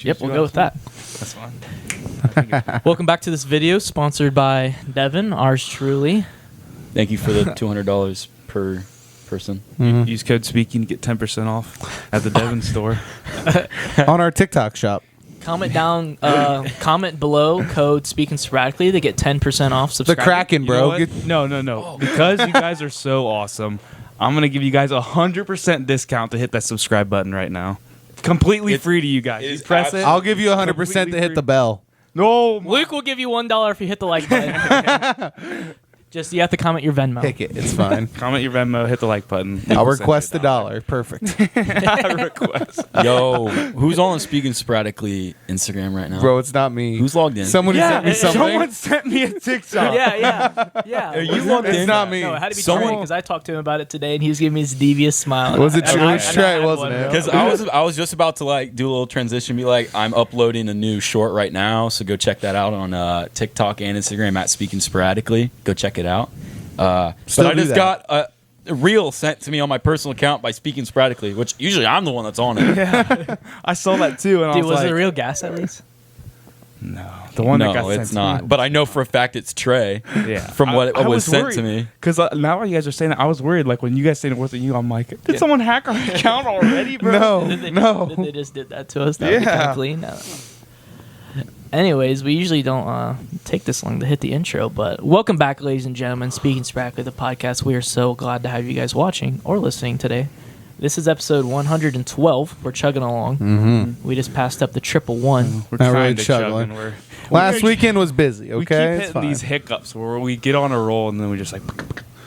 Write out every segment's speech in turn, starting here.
Yep, we'll go with that. That's fine. Welcome back to this video, sponsored by Devin, ours truly. Thank you for the $200 per person. Use code SPEAKING to get 10% off at the Devin store. On our TikTok shop. Comment down, comment below, code Speaking Sporadically to get 10% off. The Subscribe. Kraken, bro. You know what? No. Because you guys are so awesome, I'm going to give you guys 100% discount to hit that subscribe button right now. Completely free to you guys. You press it. I'll give you 100% to hit the bell. No. Luke will give you $1 if you hit the like button. Just, you have to comment your Venmo. Pick it. It's fine. Comment your Venmo, hit the like button. I'll request $1. Perfect. Request. Yo, who's on Speaking Sporadically Instagram right now? Bro, it's not me. Who's logged in? Someone sent me something. Someone sent me a TikTok. Yeah. Are you logged in? It's not me. No, it had to be Someone- Trey because I talked to him about it today, and he was giving me his devious smile. Was it And Trey? I- It was Trey, wasn't it? Because I was just about to like do a little transition, be like, I'm uploading a new short right now, so go check that out on TikTok and Instagram at Speaking Sporadically. Go check it out. But I just got a reel sent to me on my personal account by Speaking Sporadically, which usually I'm the one that's on it. Yeah. I saw that too, and I Dude, was was like, it real gas at least? no. The one that No, got sent it's to not. me. But I know for a fact it's Trey. Yeah. From what was sent to me. Because now you guys are saying that, I was worried. Like when you guys saying it wasn't you, I'm like, did someone hack our account already, bro? No. They just did that to us. That would be kind Yeah. of clean. No. Anyways, we usually don't take this long to hit the intro, but welcome back, ladies and gentlemen. Speaking Sporadically, the podcast. We are so glad to have you guys watching or listening today. This is episode 112. We're chugging along. Mm-hmm. We just passed up the 111. We're Not really trying to chug, chugging. and we're Last weekend was busy, we keep okay? It's hitting fine. these hiccups where we get on a roll and then we just like,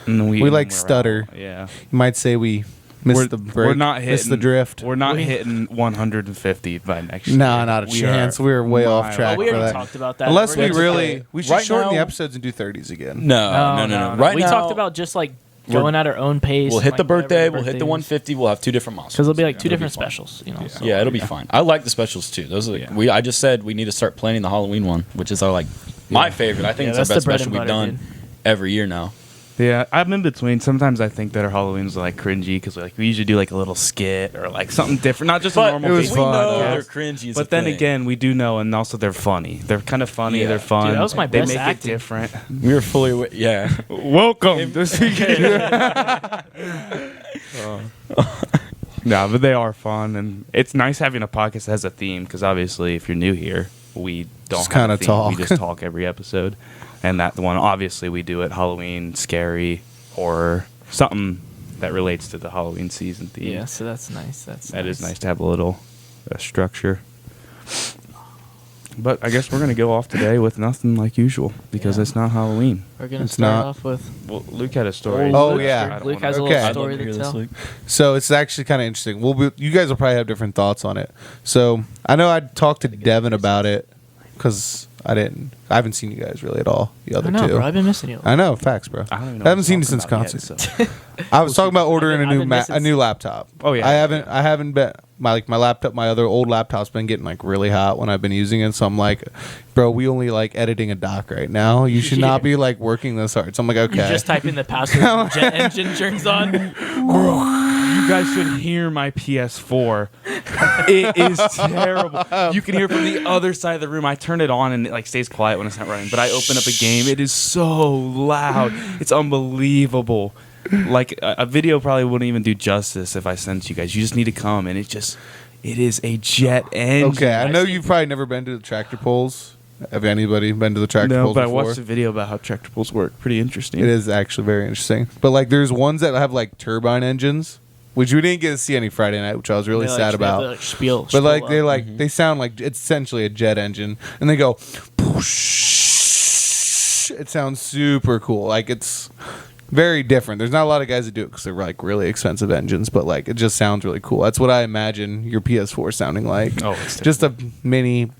and then We and like we're stutter. out. Yeah. You might say we missed the break. We're not hitting missed the drift. We're not hitting 150 by next No, year. not a We chance. are We're way off miles track We for already that. talked about that. Unless We're we gonna really, stay- we should Right shorten the now- episodes and do 30s again. No. No. Right we now, talked about just like going at our own pace. we'll and, hit like, the birthday. whatever We'll hit the birthday is. 150. We'll have two different milestones. Because there'll be like two It'll different be fun. specials, you know. Yeah. So. Yeah, it'll be fine. I like the specials too. Those are Yeah. I just said we need to start planning the Halloween one, which is our my favorite. I think Yeah, it's our that's the best bread and special we've butter, done dude. every year now. Yeah, I'm in between. Sometimes I think that our Halloween's like cringy because like we usually do like a little skit or like something different, not just a But normal. it was thing. we fun, know yeah. they're cringy. But then again, we do know, and also they're funny. They're kind of funny. Yeah. They're fun. Dude, that was my they best make acting. it different. we were fully yeah. Welcome. No, but they are fun, and it's nice having a podcast that has a theme. Because obviously, if you're new here, we don't Just have kinda a theme. talk. We just talk every episode, and that the one obviously we do it Halloween, scary, horror, something that relates to the Halloween season theme. Yeah, so that's nice. That is nice to have a little structure. But I guess we're gonna go off today with nothing like usual because Yeah. it's not Halloween. We're going to It's start not. off with... Well, Luke had a story. Oh, Luke- yeah. I don't Luke wanna- has a Okay. little I'd I'd story love to to hear this, tell. Luke. So it's actually kind of interesting. You guys will probably have different thoughts on it. So I know I talked to Devin about it because I haven't seen you guys really at all. The other I know, two. bro. I've been missing you. I know, facts, bro. I don't even know I haven't what seen you he's since talking concert. about yet, so. I was talking about ordering I've been missing a new laptop. Oh, yeah. I haven't been my laptop. My other old laptop's been getting like really hot when I've been using it. So I'm like, bro, we only like editing a doc right now. You should not be like working this hard. So I'm like, okay. You just type in the password, the jet engine turns on. You guys should hear my PS4. It is terrible. You can hear from the other side of the room. I turn it on and it like stays quiet when it's not running. But I open up a game. It is so loud. It's unbelievable. Like a video probably wouldn't even do justice if I sent it to you guys. You just need to come and it is a jet engine. Okay, I know you've probably never been to the tractor pulls. Have anybody been to the tractor No, pulls but before? I watched a video about how tractor pulls work. Pretty interesting. It is actually very interesting. But like, there's ones that have like turbine engines, which we didn't get to see any Friday night, which I was really They, like, sad they have about. to, like, spiel But like up. they sound like it's essentially a jet engine, and they go. Poosh. It sounds super cool. Like it's very different. There's not a lot of guys that do it because they're like really expensive engines, but like it just sounds really cool. That's what I imagine your PS4 sounding like. Oh, it's just a mini.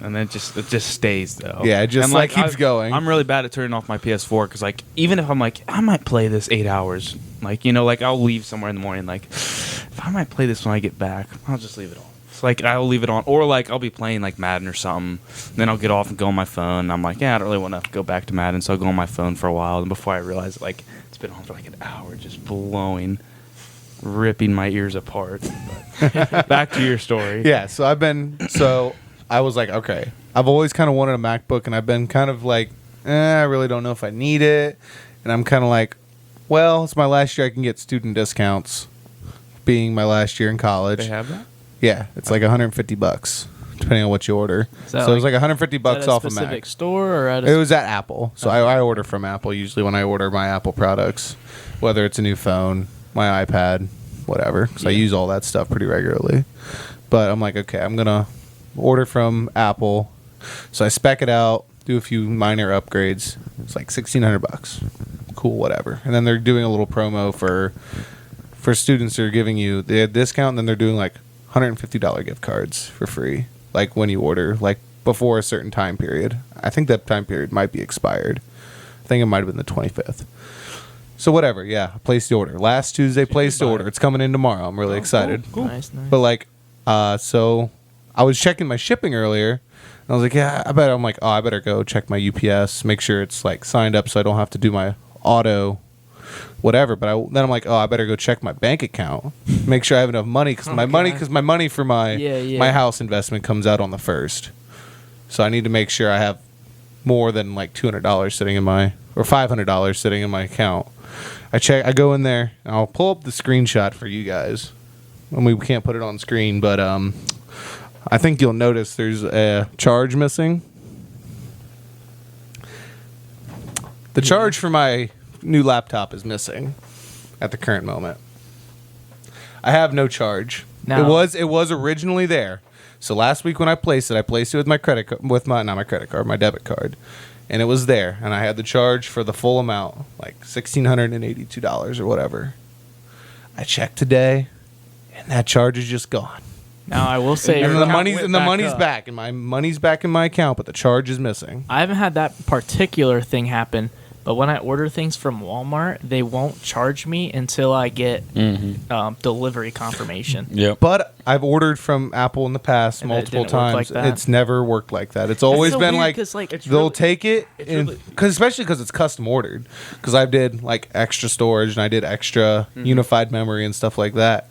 And then it just stays though. Yeah, it just, And, like, keeps going. I'm really bad at turning off my PS4 because like even if I'm like I might play this 8 hours, like like I'll leave somewhere in the morning. Like if I might play this when I get back, I'll just leave it on. It's like I'll leave it on, or like I'll be playing like Madden or something. And then I'll get off and go on my phone. And I'm like, yeah, I don't really want to go back to Madden, so I'll go on my phone for a while. And before I realize, like it's been on for like an hour, just blowing. ripping my ears apart. But back to your story. Yeah, so I was like, okay. I've always kind of wanted a MacBook, and I've been kind of like, I really don't know if I need it. And I'm kind of like, well, it's my last year. I can get student discounts being my last year in college. They have that? Yeah, it's like $150 depending on what you order. So it was like $150 off a Mac. Specific store or at It was at Apple. So I order from Apple usually when I order my Apple products, whether it's a new phone, my iPad, whatever, because I use all that stuff pretty regularly. But I'm like, okay, I'm going to order from Apple. So I spec it out, do a few minor upgrades. It's like $1,600. Cool, whatever. And then they're doing a little promo for students. They're giving you the discount, and then they're doing like $150 gift cards for free, like when you order, like before a certain time period. I think that time period might be expired. I think it might have been the 25th. So whatever, yeah, I placed the order. Last Tuesday, placed the order. It's coming in tomorrow. I'm really excited. Cool. Nice. But like, so I was checking my shipping earlier, and I was like, I better go check my UPS, make sure it's like signed up so I don't have to do my auto whatever. But then I'm like, I better go check my bank account, make sure I have enough money, because my money for my house investment comes out on the 1st. So I need to make sure I have more than like $200 sitting in my, or $500 sitting in my account. I go in there, and I'll pull up the screenshot for you guys. And we can't put it on screen, but I think you'll notice there's a charge missing. The charge for my new laptop is missing at the current moment. I have no charge. No. It was originally there. So last week when I placed it with my my debit card, and it was there, and I had the charge for the full amount, like $1,682 or whatever. I checked today, and that charge is just gone. Now I will say, And the money's back, and my money's back in my account, but the charge is missing. I haven't had that particular thing happen, but when I order things from Walmart, they won't charge me until I get delivery confirmation. Yep. But I've ordered from Apple in the past And it multiple didn't work like times. that? It's never worked like that. It's always so been weird like, 'cause, like, they'll take it, especially because it's custom ordered. Because I did like extra storage and I did extra unified memory and stuff like that.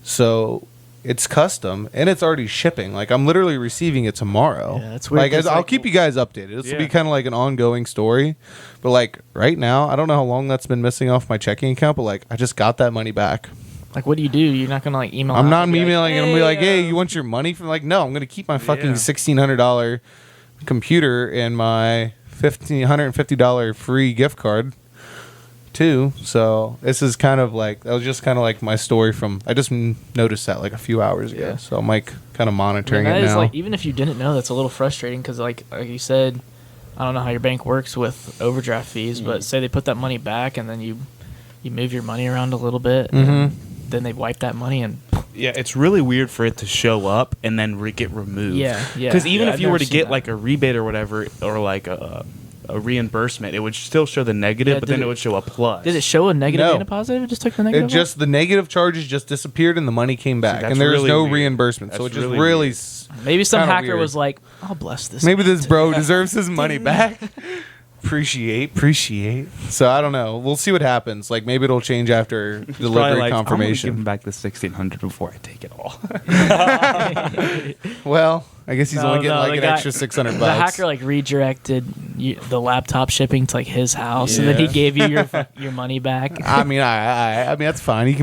So it's custom and it's already shipping. Like I'm literally receiving it tomorrow. Yeah, that's weird, Like 'cause, I'll like, keep you guys updated. This will be Yeah. kind of like an ongoing story. But like right now, I don't know how long that's been missing off my checking account. But like I just got that money back. Like, what do? You're not gonna like email? I'm out not and be like, emailing and I'm be like, hey, uh, you want your money from? Like, no, I'm gonna keep my fucking Yeah. $1,600 computer and my $1,550 free gift card too. So this is kind of like that was just kind of like my story from. I just noticed that like a few hours ago. Yeah. So I'm like kind of monitoring that it is now. like, even if you didn't know, that's a little frustrating because like you said, I don't know how your bank works with overdraft fees, but say they put that money back and then you move your money around a little bit, and then they wipe that money and Yeah, it's really weird for it to show up and then get removed. Yeah. Because even Yeah, if I've you were never to seen get that. like a rebate or whatever, or like a reimbursement, it would still show the negative, Yeah, but did then it- it would show a plus. did it show a negative No. and a positive? It just took the negative. it just the negative charges just disappeared and the money came back that's and there's really no weird. reimbursement. So it That's just really really weird. off? Maybe some kinda hacker weird. was like, "I'll bless this." maybe man this bro today." deserves his money back. Appreciate. So I don't know. We'll see what happens. Like maybe it'll change after Probably delivery like, confirmation. I'm gonna give him back the $1,600 before I take it all. Well, I guess he's No, only getting no, like the an guy- extra $600. The hacker like redirected the laptop shipping to like his house, and then he Yeah. gave you your money back. I mean, I mean that's fine. You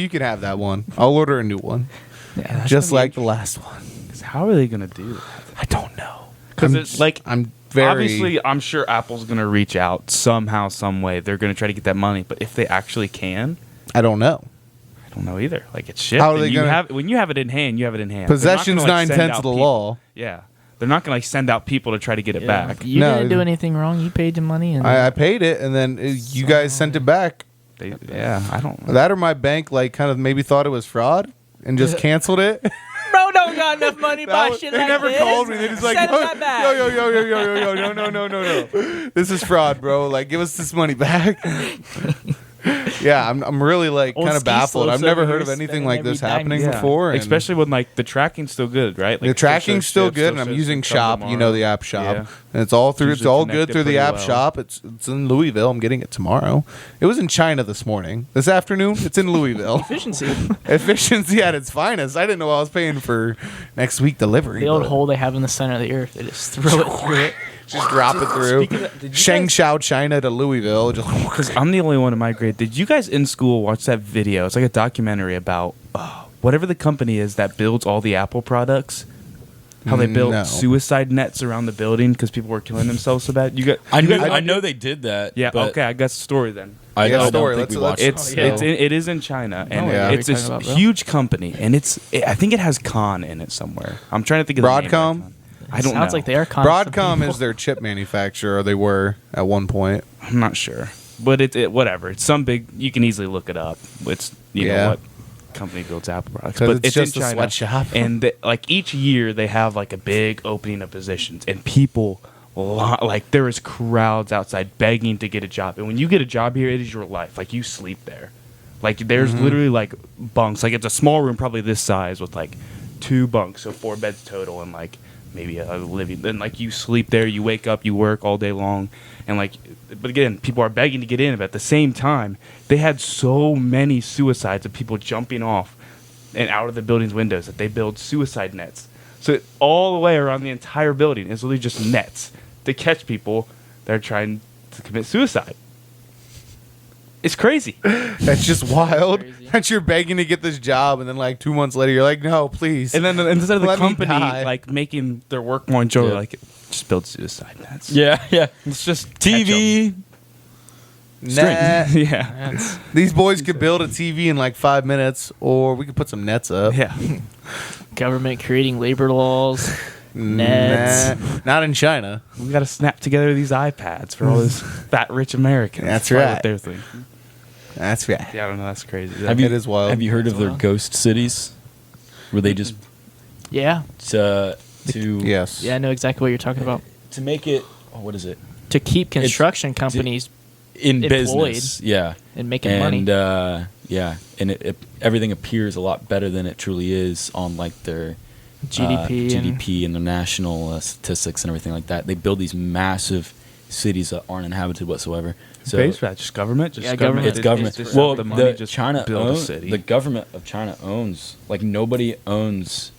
can have that one. I'll order a new one, Yeah, just like the last one. How are they gonna do that? I don't know. Because I'm- it's like I'm very obviously, I'm sure Apple's gonna reach out somehow, some way. They're gonna try to get that money, but if they actually can, I don't know. I don't know either. Like it's shipped. How are and they you gonna- have when you have it in hand, you have it in hand. They're not Possession's gonna, like, send 9/10 out of the people. law. Yeah, they're not gonna like send out people to try to get it Yeah. back. You No. didn't do anything wrong. You paid the money, and I paid it, and then you guys sent it back. I don't. That or my bank like kind of maybe thought it was fraud and just canceled it. bro don't got enough money to buy They shit like never this. called me. They just like, Send yo, that back. yo, no. This is fraud, bro. Like, give us this money back. Yeah, I'm really like Old kind of ski baffled. slopes I've never over heard of here anything spending like every this dime happening you before. and Especially when like the tracking's still good, right? Like the tracking's still good, and I'm says using come Shop. You know, tomorrow. the app Shop, Yeah. and it's all through. It's usually all good connected through the pretty app well. Shop. It's in Louisville. I'm getting it tomorrow. It was in China this morning. This afternoon, it's in Louisville. Efficiency. Efficiency at its finest. I didn't know I was paying for next week delivery. The old but hole they have in the center of the earth. They just throw it through it. just drop it through. Speaking of- did you Shengshao, China to Louisville. Just Because I'm the only one in my grade. Did you guys in school watch that video? It's like a documentary about whatever the company is that builds all the Apple products. How they built No. suicide nets around the building because people were killing themselves so bad. You got? I know they did that. Yeah. but Okay, I got the story then. I, Yeah, I story. don't think we Let's- watched let's- it. It is in China, and yeah. it's What are you this talking about, bro? huge company, and I think it has Con in it somewhere. I'm trying to think of the name of Broadcom? that Con. I don't Sounds know. like they are constant Broadcom people. is their chip manufacturer, or they were at one point. I'm not sure, but it whatever. It's some big. You can easily look it up. It's you Yeah. know what company builds Apple products, 'Cause but it's just in a China. sweatshop. And like each year they have like a big opening of positions, and people like there is crowds outside begging to get a job. And when you get a job here, it is your life. Like you sleep there. Like there's literally like bunks. Like it's a small room, probably this size, with like 2 bunks, so 4 beds total, and like maybe a living. Then like you sleep there, you wake up, you work all day long, and like. But again, people are begging to get in. But at the same time, they had so many suicides of people jumping off and out of the building's windows that they build suicide nets. So all the way around the entire building is literally just nets to catch people that are trying to commit suicide. It's crazy. That's just wild. Crazy. That you're begging to get this job, and then like 2 months later, you're like, no, please. And then instead of the Let me company die. like making their work more enjoyable, Yeah. like just build suicide nets. Yeah, yeah. It's just TV. Nah, yeah. That's- these boys could build a TV in like 5 minutes, or we could put some nets up. Yeah. government creating labor laws, nets. Nah, not in China. We got to snap together these iPads for all those fat rich Americans. That's probably right. What they're thinking. That's right. Yeah, I don't know. That's crazy. Have you, It is wild. Have you heard of their wild. ghost cities? Where they just Yeah, to Yes. yeah, I know exactly what you're talking about. to make it. Oh, what is it? To keep construction companies In Employed. business, yeah. and making money. And yeah, and everything appears a lot better than it truly is on like their GDP and their national statistics and everything like that. They build these massive cities that aren't inhabited whatsoever. So pays for that? Just government? Just Yeah, government. it's government. It's Well, the the money just China build a owns, city. the government of China owns like nobody owns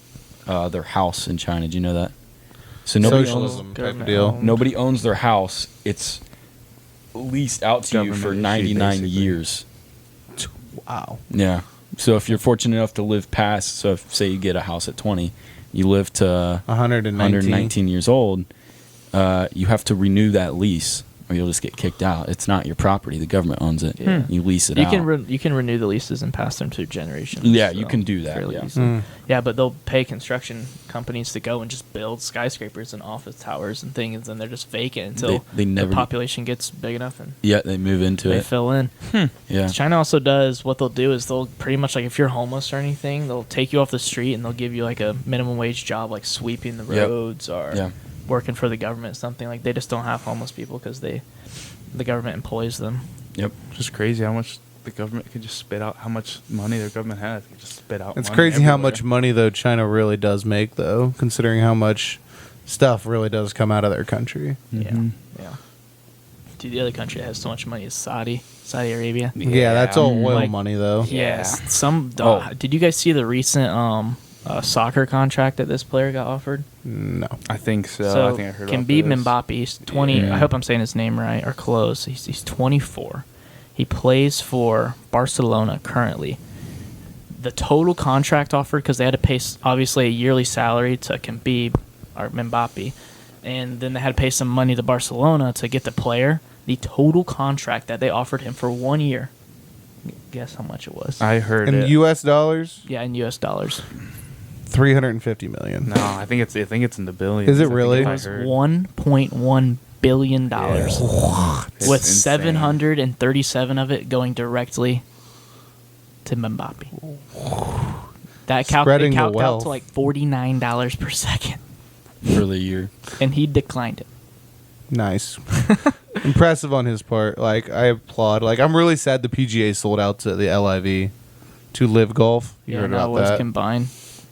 their house in China. Do you know that? So nobody Socialism owns, type of Government deal. owned. nobody owns their house. It's leased out to you Government for issue, 99 basically. years. Wow. Yeah. So if you're fortunate enough to live past, so if say you get a house at 20, you live to 119. 119 years old, you have to renew that lease or you'll just get kicked out. It's not your property. The government owns it. Yeah. You lease it You out. can you can renew the leases and pass them through generations. Yeah, you can do that, fairly yeah. easily. Mm. Yeah, but they'll pay construction companies to go and just build skyscrapers and office towers and things, and they're just vacant until They never the do- population gets big enough and Yeah, they move into they it. fill in. Yeah. China also does what they'll do is they'll pretty much like if you're homeless or anything, they'll take you off the street and they'll give you like a minimum wage job, like sweeping the Yep. roads or Yeah. working for the government, something like. They just don't have homeless people because the government employs them. Yep. Just crazy how much the government can just spit out, how much money their government has. They can just spit out. It's money crazy how everywhere. much money though China really does make though, considering how much stuff really does come out of their country. Mhm. Yeah, yeah. Dude, the other country that has so much money is Saudi Arabia. Yeah, that's all oil Like- money though. Yes. Oh. Did you guys see the recent soccer contract that this player got offered? No. I think so. So I think I heard Khabib about this. Mbappe, he's 20. Yeah. I hope I'm saying his name right or close. He's 24. He plays for Barcelona currently. The total contract offered, because they had to pay obviously a yearly salary to Khabib or Mbappe, and then they had to pay some money to Barcelona to get the player. The total contract that they offered him for 1 year. Guess how much it was? I heard In it. U.S. dollars, Yeah, in U.S. dollars. 350 million. No, I think it's in the billions. Is it I think really? if It I was heard. $1.1 billion. It's With insane. 737 of it going directly to Mbappe. That Spreading the calculated out wealth. to like $49 per second, For the year. and he declined it. Nice. Impressive on his part. Like, I applaud. Like, I'm really sad the PGA sold out to the LIV to Live Golf. You heard that about was that? combined.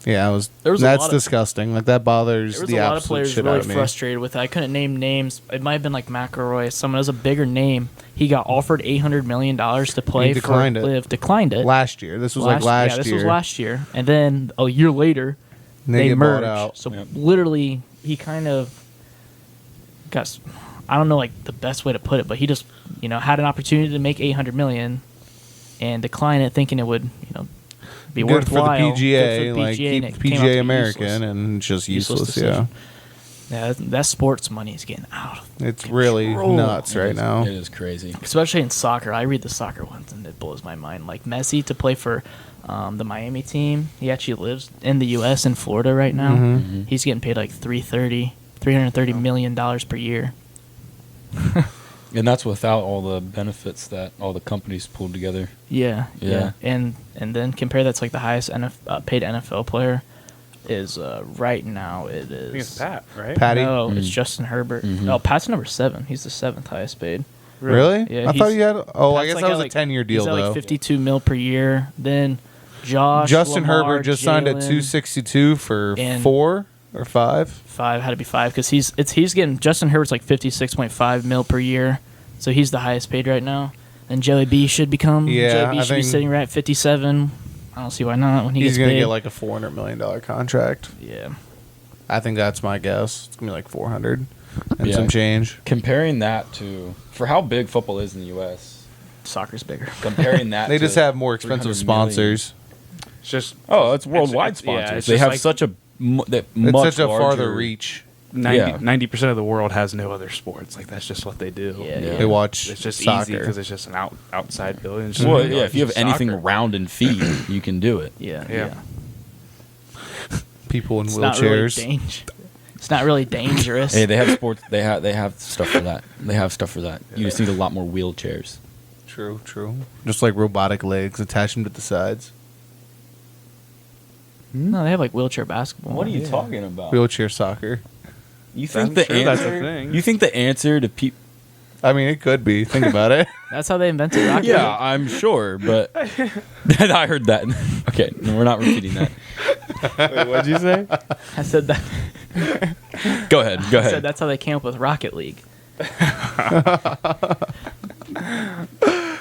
Yeah, There was a that's lot of- disgusting. Like, that bothers There was the a lot of absolute players shit really out of me. frustrated with it. I couldn't name names. It might have been like McElroy. Someone was a bigger name. He got offered $800 million to play He declined for it. Live. Declined it. Last year. This was like last Yeah, year. this was last year. And then a year later, And they get bought merged. out. So Yep. literally, he kind of got. I don't know like the best way to put it, but he just had an opportunity to make $800 million and decline it, thinking it would be Good for the worthwhile. PGA, Good for the like PGA, and keep it came out to PGA be American, useless. and just useless. decision. Yeah, that sports money is getting out of It's really control. nuts right now. It is crazy. Especially in soccer. I read the soccer ones and it blows my mind. Like Messi to play for the Miami team, he actually lives in the U.S. in Florida right now. Mm-hmm. He's getting paid like $330 million per year. And that's without all the benefits that all the companies pulled together. Yeah. Yeah. And then compare that to like the highest paid NFL player is right now it I think it's is Pat, right? Patty, No, it's Justin Herbert. Mhm. Oh, Pat's number 7. He's the 7th highest paid. really? Yeah, I thought he's- you had. Oh, I Pat's guess like that at was like- a 10-year deal He's at though. like 52 mil per year. Then Josh Justin Lamar, Herbert just signed at Jalen, 262 for and- 4 or 5. 5 had to be 5 because he's getting Justin Herbert's like 56.5 mil per year, so he's the highest paid right now. And Joey B should become. Yeah, Joey B I should be think- sitting right at 57. I don't see why not when he He's gets gonna paid. get like a $400 million contract. Yeah. I think that's my guess. It's gonna be like 400 and Yeah. some change. Comparing that to for how big football is in the U.S. Soccer's bigger. Comparing that, They to just have more expensive 300 million. sponsors. It's just Oh, it's worldwide it's- yeah, sponsors. it's They just have like such a It's much such a farther larger- reach. 90% of the world has no other sports. Like that's just what they do. Yeah, Yeah. They watch It's just easy soccer. because it's just an outside building. It's just Well, like, yeah. oh, If you have it's anything soccer. round and feet, you can do it. Yeah. Yeah. People in It's not really wheelchairs. It's not really dangerous. Hey, they have sports. They have stuff for that. They have stuff for that. You just need a lot more wheelchairs. True, true. Just like robotic legs, attach them to the sides. No, they have like wheelchair basketball. What are you Yeah. talking about? Wheelchair soccer. You I'm think sure that's a thing. You think the answer to people? I mean, it could be. Think about it. That's how they invented Rocket Yeah, League. I'm sure, but I heard that. Okay, no, we're not repeating that. Wait, what'd you say? I said that. Go ahead. Go I said ahead. that's how they came up with Rocket League.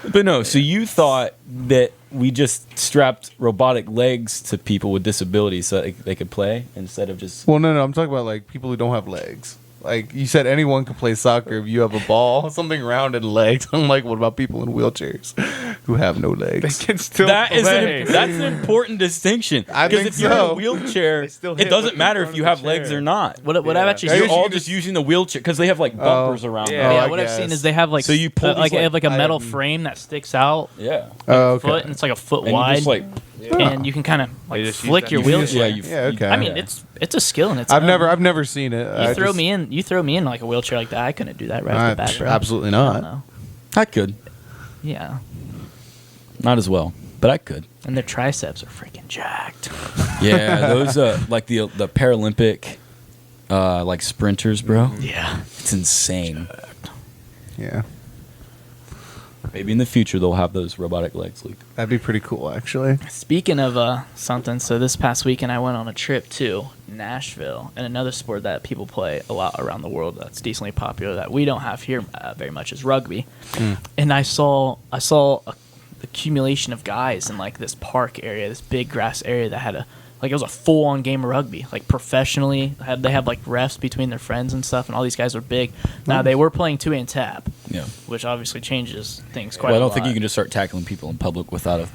But no, so you thought that we just strapped robotic legs to people with disabilities so that they could play instead of just. Well, no, I'm talking about like people who don't have legs. Like you said, anyone can play soccer if you have a ball, something round and legs. I'm like, what about people in wheelchairs who have no They legs? can still That's play. an important distinction. I Because think if you're so. in a wheelchair, They still it hit doesn't with matter the if front you of have the legs chair. or not. What I've Yeah. actually You're seen, guess all you just can using the wheelchair because they have like bumpers around yeah. them. yeah, I what I've seen guess. is they have like So you pull like these, they have like a I metal haven't- frame that sticks out Yeah. Oh, foot okay. and it's like a foot And you wide just like and you can kind of like They just use flick that- your you can wheelchair. Yeah, okay. I mean, it's a skill and it's I've never seen it. you throw me in like a wheelchair like that. I couldn't do that right off the bat, bro. Absolutely I not. don't know. I could. Yeah, Not as well, but I could. and their triceps are freaking jacked. Yeah, those like the Paralympic like sprinters, bro. Yeah, It's insane. Yeah, Maybe in the future they'll have those robotic legs, Luke. that'd be pretty cool, actually. Speaking of something, so this past weekend I went on a trip to Nashville, and another sport that people play a lot around the world that's decently popular that we don't have here very much is rugby. And I saw a accumulation of guys in like this park area, this big grass area that had it was a full-on game of rugby, like professionally. They have like refs between their friends and stuff, and all these guys are big. Now they were playing 2-hand tap, Yeah. which obviously changes things quite Well, I a don't lot. think you can just start tackling people in public without a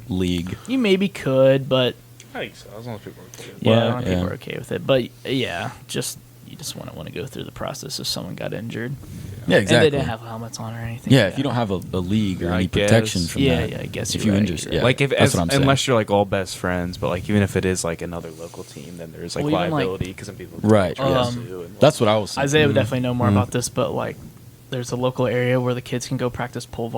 league. You maybe could, but I think so. As long as people are cool. yeah, Well, I don't think yeah. we're okay with it. But yeah, you just wouldn't want to go through the process if someone got injured. Yeah, And they didn't have helmets on or anything. Yeah, if you don't have a league or I any guess. protection from Yeah, that. yeah, I guess if you're you right, injure, you're yeah, Like if that's what I'm saying. unless you're like all best friends, but like even if it is like another local team, then there's like Well, even, like- liability because some people Right, try to yes. sue and- That's what I was saying. Isaiah would definitely know more about this, but like, there's a local area where the kids can go practice pole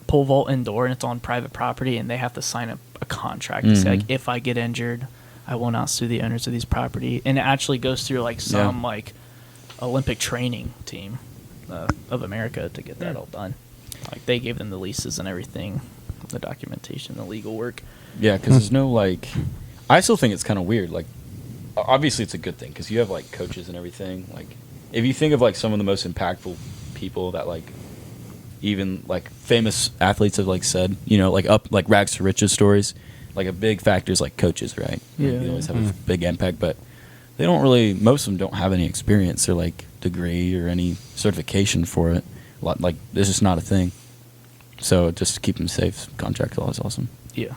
vault indoor, and it's on private property, and they have to sign a contract to say like, if I get injured, I will not sue the owners of these property, and it actually goes through like some like Olympic training team. of America to get that all done. Like they gave them the leases and everything, the documentation, the legal work. Yeah, because there's no like. I still think it's kind of weird. Like, obviously it's a good thing because you have like coaches and everything. Like, if you think of like some of the most impactful people that like, even like famous athletes have like said, you know, like up like rags to riches stories. Like a big factor is like coaches, right? Yeah, Like, they always yeah. have a big impact, but they don't really. Most of them don't have any experience or like degree or any certification for it. Like, this is not a thing. So just to keep them safe, contract law is awesome. Yeah.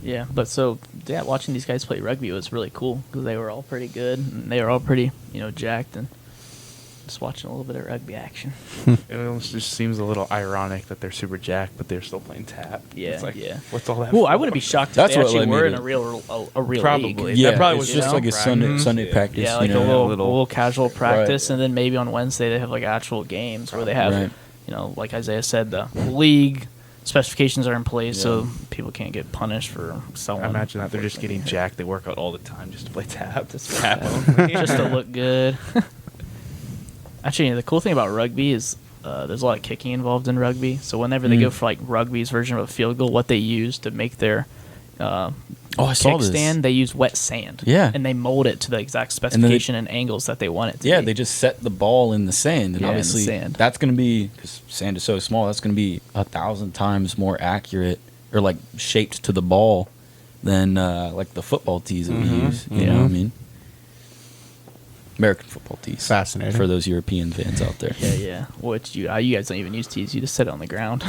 Yeah, but so yeah, watching these guys play rugby was really cool because they were all pretty good and they were all pretty, you know, jacked, and just watching a little bit of rugby action. It almost just seems a little ironic that they're super jacked, but they're still playing tap. Yeah, It's like, yeah. What's all that? Well, for? I wouldn't be shocked if That's they what actually led me were in to- a real Probably. league. Yeah, That probably it's was just just like a Sunday practice. practice. Yeah, like you a know? little casual practice, Right. and then maybe on Wednesday they have like actual games where they have, Right. you know, like Isaiah said, the league specifications are in place, Yeah. so people can't get punished for selling. I imagine that they're just getting jacked. They work out all the time just to play tap. Just Tap to only. just to look good. Actually, the cool thing about rugby is there's a lot of kicking involved in rugby. So whenever they go for like rugby's version of a field goal, what they use to make their I saw this. kickstand, they use wet sand. Yeah. and they mold it to the exact then they- specification and angles that they want it to. Yeah, be. they just set the ball in the sand, and Yeah, in the obviously sand. that's going to be, because sand is so small, that's going to be 1,000 times more accurate or like shaped to the ball than like the football tees that we use. You know what I mean? American football tees. Fascinating. For those European fans out there. Yeah. Which you guys don't even use tees. You just set it on the ground.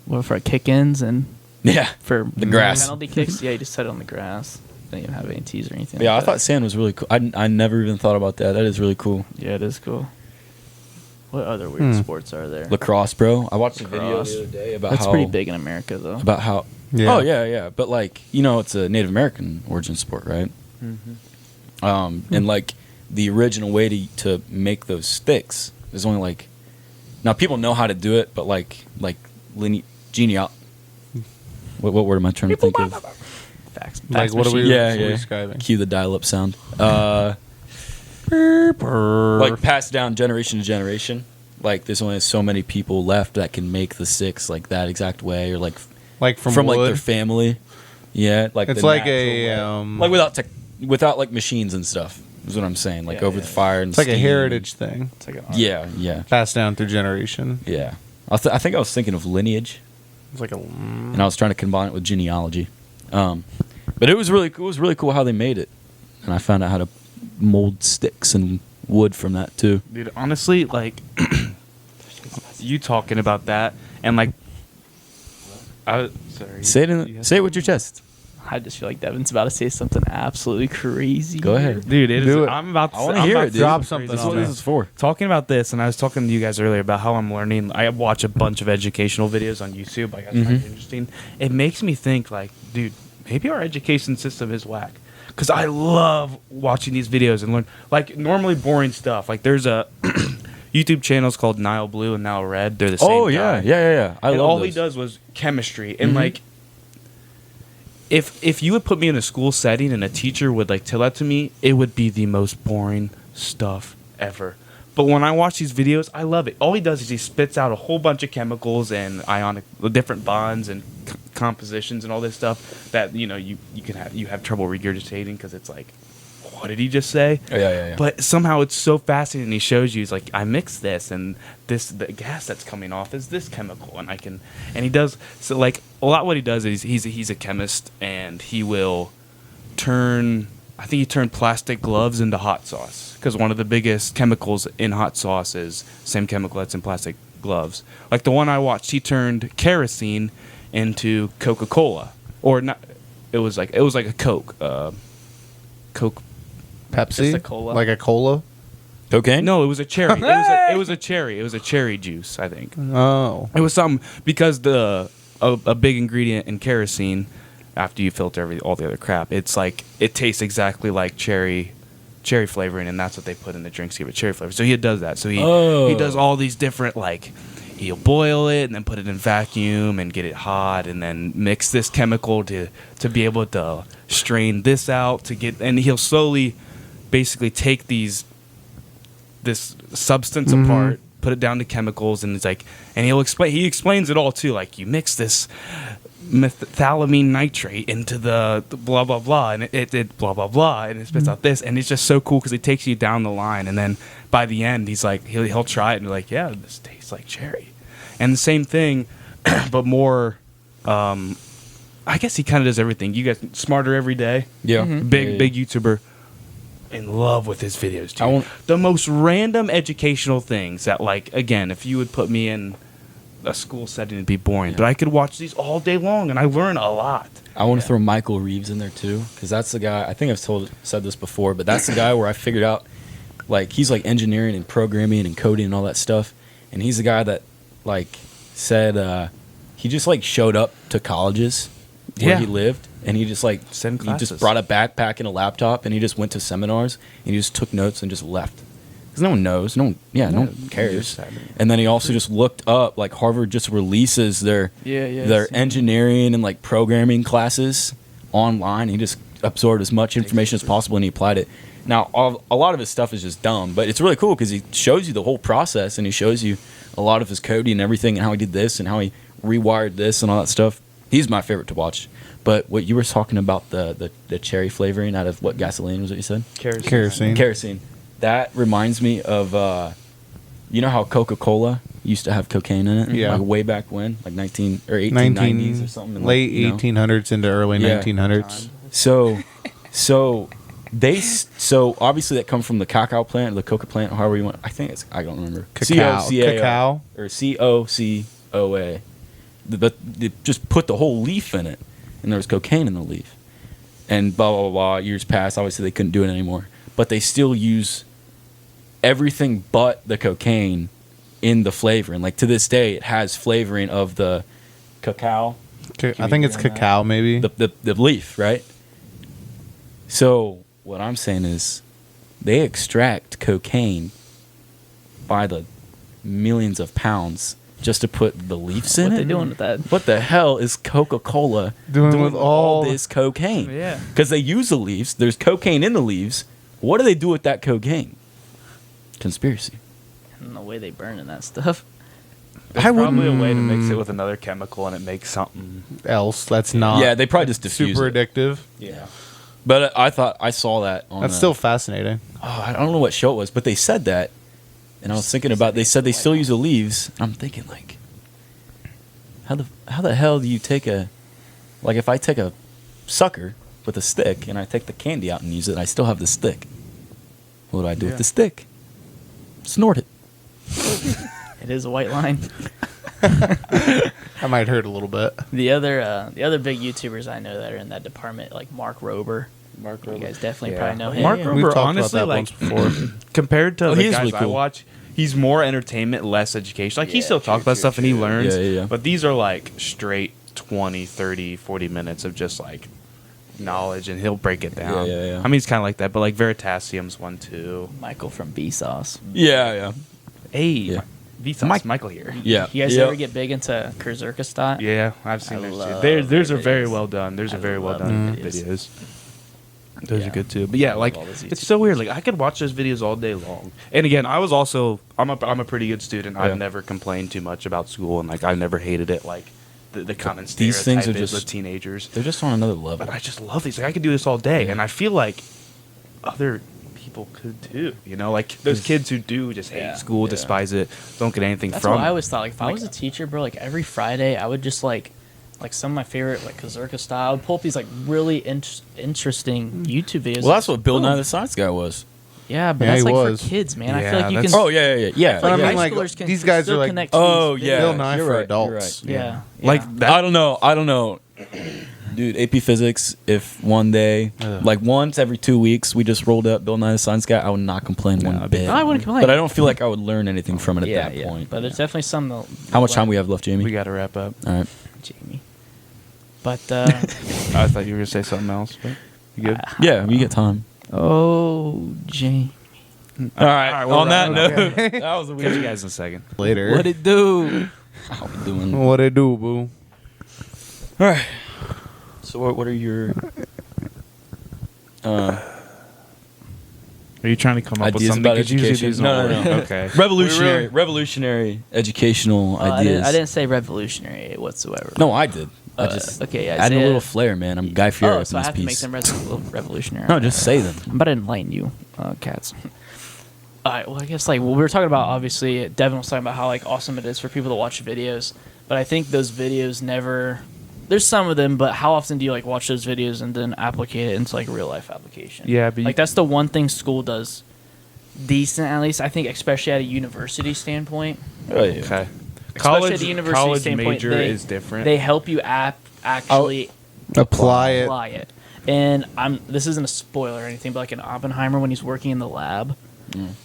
Well, for kick-ins and Yeah. for The grass. penalty kicks, yeah, you just set it on the grass. Don't even have any tees or anything. Yeah, I like thought that. sand was really cool. I never even thought about that. That is really cool. Yeah, it is cool. What other weird sports are there? Lacrosse, bro. I watched a video Lacrosse. the other day about That's how pretty big in America, though. about how. Yeah. Oh yeah. But like, you know, it's a Native American origin sport, right? And like the original way to make those sticks is only like, now people know how to do it, but like geneal. What word am I trying to think of? Facts. Like, what are we Yeah. describing? Cue the dial-up sound. Like passed down generation to generation. Like there's only so many people left that can make the sticks like that exact way, or like Like from like wood? their family. Yeah, like It's the like natural a, way. Like without like machines and stuff. Is what I'm saying. Like Yeah, over yeah. the fire and It's like a steam. heritage thing, It's like an art. Yeah. passed down through generation. Yeah. I think I was thinking of lineage, It's like a. and I was trying to combine it with genealogy. But it was really cool how they made it, and I found out how to mold sticks and wood from that too. Dude, honestly, like you talking about that, and like, sorry. Say it with your chest. I just feel like Devin's about to say something absolutely crazy. Go ahead. Dude, Do it. I'm about to. I wanna I'm hear about it, to dude. Drop say something This is on what me. this is for. Talking about this, and I was talking to you guys earlier about how I'm learning. I watch a bunch of educational videos on YouTube. Like, I find it interesting. It makes me think, like, dude, maybe our education system is whack. Because I love watching these videos and learn, like, normally boring stuff. Like, there's a YouTube channels called Nile Blue and Nile Red. They're the same. Oh yeah. guy. I And love all those. he does was chemistry, and like, if you would put me in a school setting and a teacher would like tell that to me, it would be the most boring stuff ever. But when I watch these videos, I love it. All he does is he spits out a whole bunch of chemicals and ionic, different bonds and compositions and all this stuff that you have trouble regurgitating because it's like, what did he just say? Oh, yeah. But somehow it's so fascinating. He shows you, he's like, I mix this, and the gas that's coming off is this chemical, and he does. So like a lot, what he does is he's a chemist, and he will turn. I think he turned plastic gloves into hot sauce because one of the biggest chemicals in hot sauce is same chemical that's in plastic gloves. Like the one I watched, he turned kerosene into Coca-Cola, or not. It was like a Coke. Coke. Pepsi? Just a cola. Like a cola? Cocaine? No, it was a cherry. It was a cherry. It was a cherry juice, I think. Oh. It was something because a big ingredient in kerosene, after you filter all the other crap, it's like it tastes exactly like cherry flavoring, and that's what they put in the drinks to give it cherry flavor. So he does that. So he does all these different, like, he'll boil it and then put it in vacuum and get it hot and then mix this chemical to be able to strain this out and he'll slowly basically take these this substance apart, put it down to chemicals, and it's like, and he explains it all too. Like, you mix this methylamine nitrate into the blah blah blah, and it did blah blah blah, and it spits out this, and it's just so cool because it takes you down the line, and then by the end he's like, he'll try it, and you're like, yeah, this tastes like cherry. And the same thing, but more. I guess he kind of does everything. You guys, Smarter Every Day, Yeah. big YouTuber. In love with his videos, too. The most random educational things that, like, again, if you would put me in a school setting, it'd be boring. But I could watch these all day long, and I learn a lot. I want to throw Michael Reeves in there too, because that's the guy. I think I've said this before, but that's the guy where I figured out, like, he's like engineering and programming and coding and all that stuff, and he's the guy that, like, said he just like showed up to colleges where he lived, and he just like he just brought a backpack and a laptop, and he just went to seminars and he just took notes and just left. Because no one knows, no one cares. And then he also just looked up, like, Harvard just releases their engineering and like programming classes online. He just absorbed as much information as possible and he applied it. Now, a lot of his stuff is just dumb, but it's really cool because he shows you the whole process, and he shows you a lot of his coding and everything, and how he did this and how he rewired this and all that stuff. He's my favorite to watch. But what you were talking about, the cherry flavoring out of what gasoline was what you said? Kerosene. That reminds me of, you know how Coca-Cola used to have cocaine in it? Yeah. Like way back when? Like 1890s or something? Late 1800s into early 1900s. So obviously that comes from the cacao plant, or the coca plant, or however you want. I don't remember. Cacao. Or COCOA. They just put the whole leaf in it, and there was cocaine in the leaf. And blah, blah, blah, blah. Years passed. Obviously, they couldn't do it anymore. But they still use everything but the cocaine in the flavoring. Like, to this day, it has flavoring of the cacao. I think it's cacao, maybe. The leaf, right? So what I'm saying is they extract cocaine by the millions of pounds just to put the leaves in it. What they doing with that? What the hell is Coca-Cola doing with all this cocaine? Yeah. Because they use the leaves. There's cocaine in the leaves. What do they do with that cocaine? Conspiracy. And the way they burn in that stuff. There's probably a way to mix it with another chemical and it makes something else that's not. Yeah, they probably just diffuse super it. addictive. Yeah. But I thought I saw that on That's still fascinating. I don't know what show it was, but they said that. And I was thinking about, they said they still use the leaves. And I'm thinking, like, how the hell do you take like, if I take a sucker with a stick and I take the candy out and use it, I still have the stick. What do I do with the stick? Snort it. It is a white line. I might hurt a little bit. The other big YouTubers I know that are in that department, like Mark Rober. You guys definitely probably know him. Mark We've Rober, talked honestly, about that like, once before. compared to the he is guys really I cool. watch, he's more entertainment, less education. Like, he still talks about stuff and he learns. Yeah. But these are like straight 20, 30, 40 minutes of just like knowledge, and he'll break it down. Yeah. I mean, he's kind of like that, but like Veritasium's one too. Michael from Vsauce. Yeah. Hey, Yeah. Vsauce, Michael here. Yeah. You guys ever get big into Kyrgyzstan? Yeah, I've seen I those love too. Theirs their are very videos. well done. Theirs are I very well love done their videos. videos. Those Yeah. are good too. But yeah, I like, love all those it's so weird. Like, I could watch those videos all day long. And again, I'm a pretty good student. Yeah. I've never complained too much about school, and like, I've never hated it. Like, the common These things are stereotype is just- of teenagers. They're just on another level. But I just love these. Like, I could do this all day, and I feel like other people could too. You know, like those kids who do just hate school, despise it, don't get anything That's from what I it. always thought. Like, if I was a teacher, bro, like every Friday, I would just like some of my favorite, like Kazurka I would pull up these like really interesting YouTube videos. Well, that's what Bill Boom. Nye the Science Guy was. Yeah, but Yeah, that's he like was. for kids, man. I Yeah, feel like you that's- can. Oh, yeah. But I high mean, like, schoolers can these guys still are like connect to Oh, these yeah. Bill videos. Nye You're for right, adults. you're right. Yeah. Like that. I don't know. Dude, AP Physics, if one day, like once every 2 weeks, we just rolled up Bill Nye the Science Guy, I would not complain one bit. No, I wouldn't complain. But I don't feel like I would learn anything from it at Yeah, that point. But there's definitely some. How much time we have left, Jamie? We got to wrap up. All right. Jamie. But I thought you were gonna say something else. But you good? Yeah, we get time. oh, Jamie, All right. we're On that wrapping note, up. that was a Catch you weird. guys in a second. Later. what it do? How we doing? What it do, boo? All right. So what are your Are you trying to come up with Ideas something? about 'Cause usually education? there's No. Okay. Revolutionary educational ideas. I didn't say revolutionary whatsoever. No, I did. I just okay, added a Isaiah. little flair, man. I'm Guy Fieri Oh, up so in I this have to make piece. them revolutionary. No, just say them. I'm about to enlighten you, cats. All right. Well, I guess like we were talking about. Obviously, Devin was talking about how like awesome it is for people to watch videos, but I think those videos never. There's some of them, but how often do you like watch those videos and then applicate it into like a real life application? Yeah, but like that's the one thing school does decent, at least I think, especially at a university standpoint. Oh, yeah. Okay. Especially at a university College standpoint, major they- is different. They help you actually Apply it. apply it. And this isn't a spoiler or anything, but like in Oppenheimer when he's working in the lab,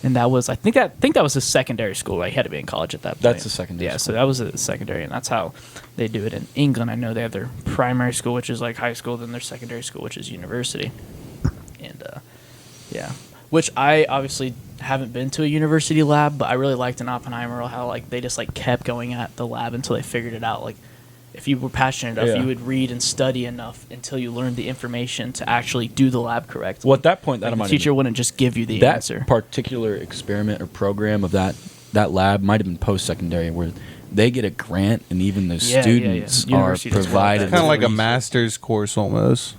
and that was I think that was his secondary school. Right? He had to be in college at that point. That's a secondary Yeah, school. so that was a secondary, and that's how they do it in England. I know they have their primary school, which is like high school, then their secondary school, which is university. And yeah, which I obviously haven't been to a university lab, but I really liked in Oppenheimer how like they just like kept going at the lab until they figured it out. Like if you were passionate enough, Yeah. you would read and study enough until you learned the information to actually do the lab correctly. Well, at that point, Like, that the might teacher wouldn't just give you the that answer. particular experiment or program of that lab might have been post-secondary where they get a grant and even the Yeah, students yeah. are University does well with provided that. Kind of with like a resources. master's course almost.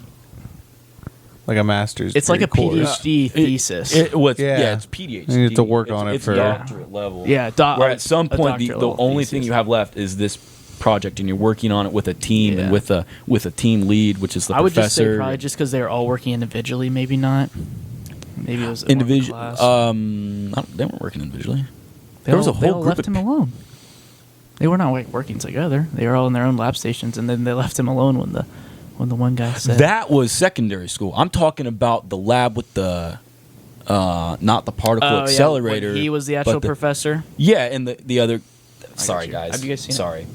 Like a master's. It's like a degree course. PhD thesis. Yeah, Yeah. it's PhD. You need to work on it it's for- doctorate level. Yeah, Where at some a point the doctorate level only thesis. thing you have left is this project, and you're working on it with a team and Yeah. with a team lead, which is the I would professor. just say probably just because they were all working individually, maybe not. Maybe it was individual. class. They weren't working individually. They there was all- a they whole all group left of him alone. They were not like working together. They were all in their own lab stations, and then they left him alone when the one guy said That was secondary school. I'm talking about the lab with the not the particle Oh, yeah, accelerator. when he was the but actual professor. Yeah, and the other. Sorry, you. guys. Have you guys seen it? Sorry.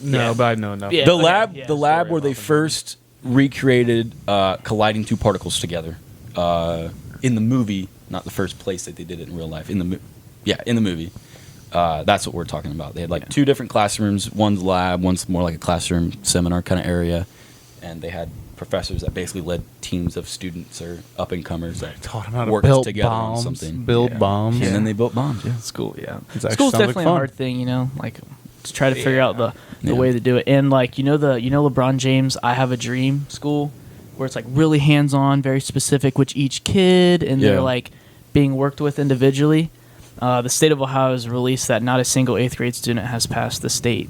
no, Yeah. but I know enough. Yeah. The okay, lab, yeah, the lab sorry where they about first recreated colliding two particles together in the movie, not the first place that they did it in real life. In the movie. That's what we're talking about. They had like two different classrooms. One's lab, one's more like a classroom seminar kind of area, and they had professors that basically led teams of students or up and comers that Taught him how to worked build together bombs. on something. Build Yeah. bombs. And then they built bombs. Yeah. School, yeah. It actually School's sounds like definitely a fun. hard thing, like to try to figure out the Yeah. way to do it. And like LeBron James, I Have a Dream school, where it's like really hands on, very specific with each kid, and Yeah. they're like being worked with individually. The state of Ohio has released that not a single 8th grade student has passed the state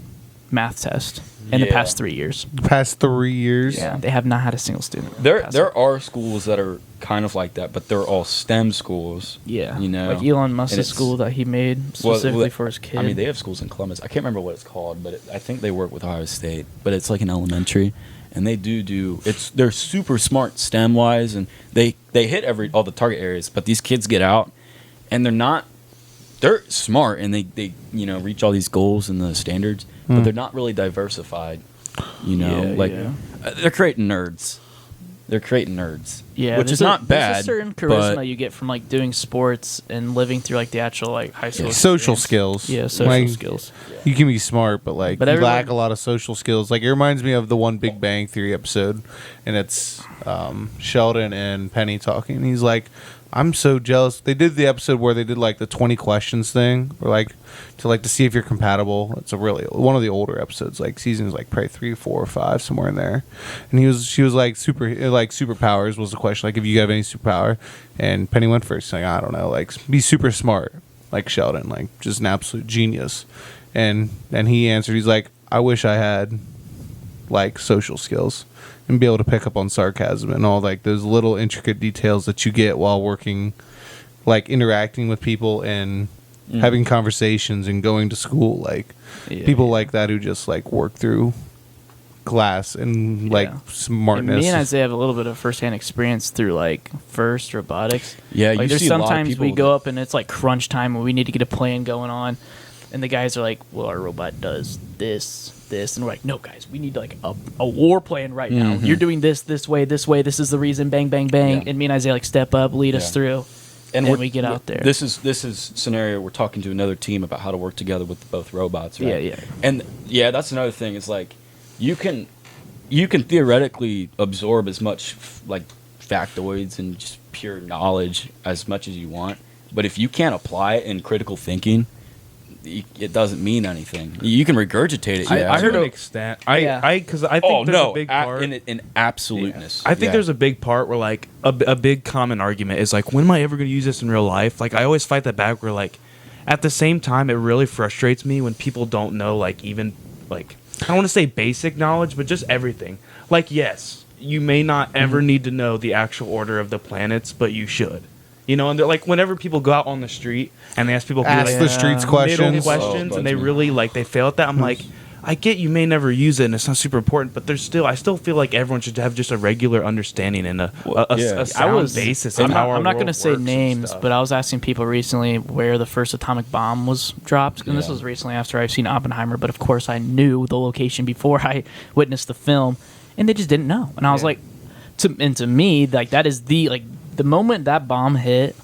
math test in the Yeah. past 3 years. Past 3 years. Yeah, they have not had a single student. There pass there it. are schools that are kind of like that, but they're all STEM schools. Yeah, you know, like Elon Musk's and it's- school that he made Well, specifically for his kid. I mean, they have schools in Columbus. I can't remember what it's called, but I think they work with Ohio State. But it's like an elementary, and they do. They're super smart STEM wise, and they hit all the target areas. But these kids get out, and they're not. They're smart, and they reach all these goals and the standards, but they're not really diversified. They're creating nerds. They're creating nerds. Yeah, which there's is not bad. There's a certain charisma but you get from like doing sports and living through like the actual like high school Social experience. skills. Yeah, social Like, skills. You can be smart, but like But you everyone- lack a lot of social skills. Like it reminds me of the one Big Bang Theory episode, and it's Sheldon and Penny talking. He's like, "I'm so jealous." They did the episode where they did like the 20 questions thing, or like to see if you're compatible. It's a really one of the older episodes, like seasons like probably 3, 4, or 5, somewhere in there. And she was like superpowers was the question, like if you have any superpower. And Penny went first. She's like, I don't know, like be super smart, like Sheldon, like just an absolute genius. And he answered, he's like, I wish I had like social skills and be able to pick up on sarcasm and all like those little intricate details that you get while working, like interacting with people and having conversations and going to school. Like Yeah, people yeah. like that who just like work through class and like Yeah. smartness. And me and Isaiah have a little bit of firsthand experience through like FIRST robotics. Yeah, like you there's see a lot of sometimes we people go that- up and it's like crunch time and we need to get a plan going on, and the guys are like, "Well, our robot does this," and we're like, "No, guys, we need like a war plan right now. Mhm. You're doing this way. This is the reason. Bang, bang, bang." Yeah. And me and Isaiah like step up, lead us Yeah. through, and we get out there. This is scenario we're talking to another team about how to work together with both robots, right? Yeah, yeah. And yeah, that's another thing. Is like you can theoretically absorb as much like factoids and just pure knowledge as much as you want. But if you can't apply it in critical thinking, it doesn't mean anything. You can regurgitate it. I heard to an extent. Because I think there's a big part in absoluteness. I think there's a big part where like a big common argument is like, when am I ever going to use this in real life? Like I always fight that back. Where like at the same time, it really frustrates me when people don't know like even like I don't want to say basic knowledge, but just everything. Like yes, you may not ever need to know the actual order of the planets, but you should. You know, and they're like whenever people go out on the street and they ask people the streets questions, and they really like they fail at that. I'm like, I get you may never use it and it's not super important, but I still feel like everyone should have just a regular understanding and a sound basis. I'm not going to say names, but I was asking people recently where the first atomic bomb was dropped, and this was recently after I've seen Oppenheimer. But of course, I knew the location before I witnessed the film, and they just didn't know. And I was like, to me, like that is the moment that bomb hit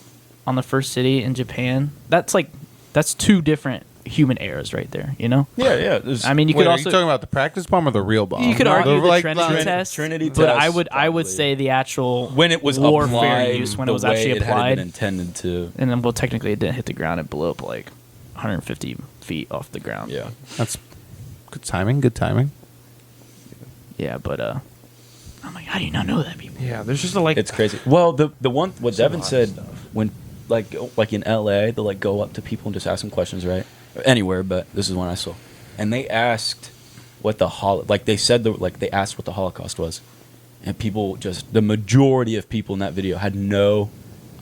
on the first city in Japan, that's two different human eras right there, you know? Yeah. I mean, you could also... Are you talking about the practice bomb or the real bomb? You could argue the Trinity test, Trinity but test, I would say the actual when it was warfare applied, use, when the it was way actually it applied. had been intended to. And then, well, technically it didn't hit the ground. It blew up like 150 feet off the ground. Yeah. That's good timing. Good timing. Yeah, but I'm like, how do you not know that, people? Yeah, there's just a like. It's crazy. Well, the one what Devin said stuff. when like in LA, they'll like go up to people and just ask them questions, right? Anywhere, but this is one I saw, and they asked what they said they asked what the Holocaust was, and people the majority of people in that video had no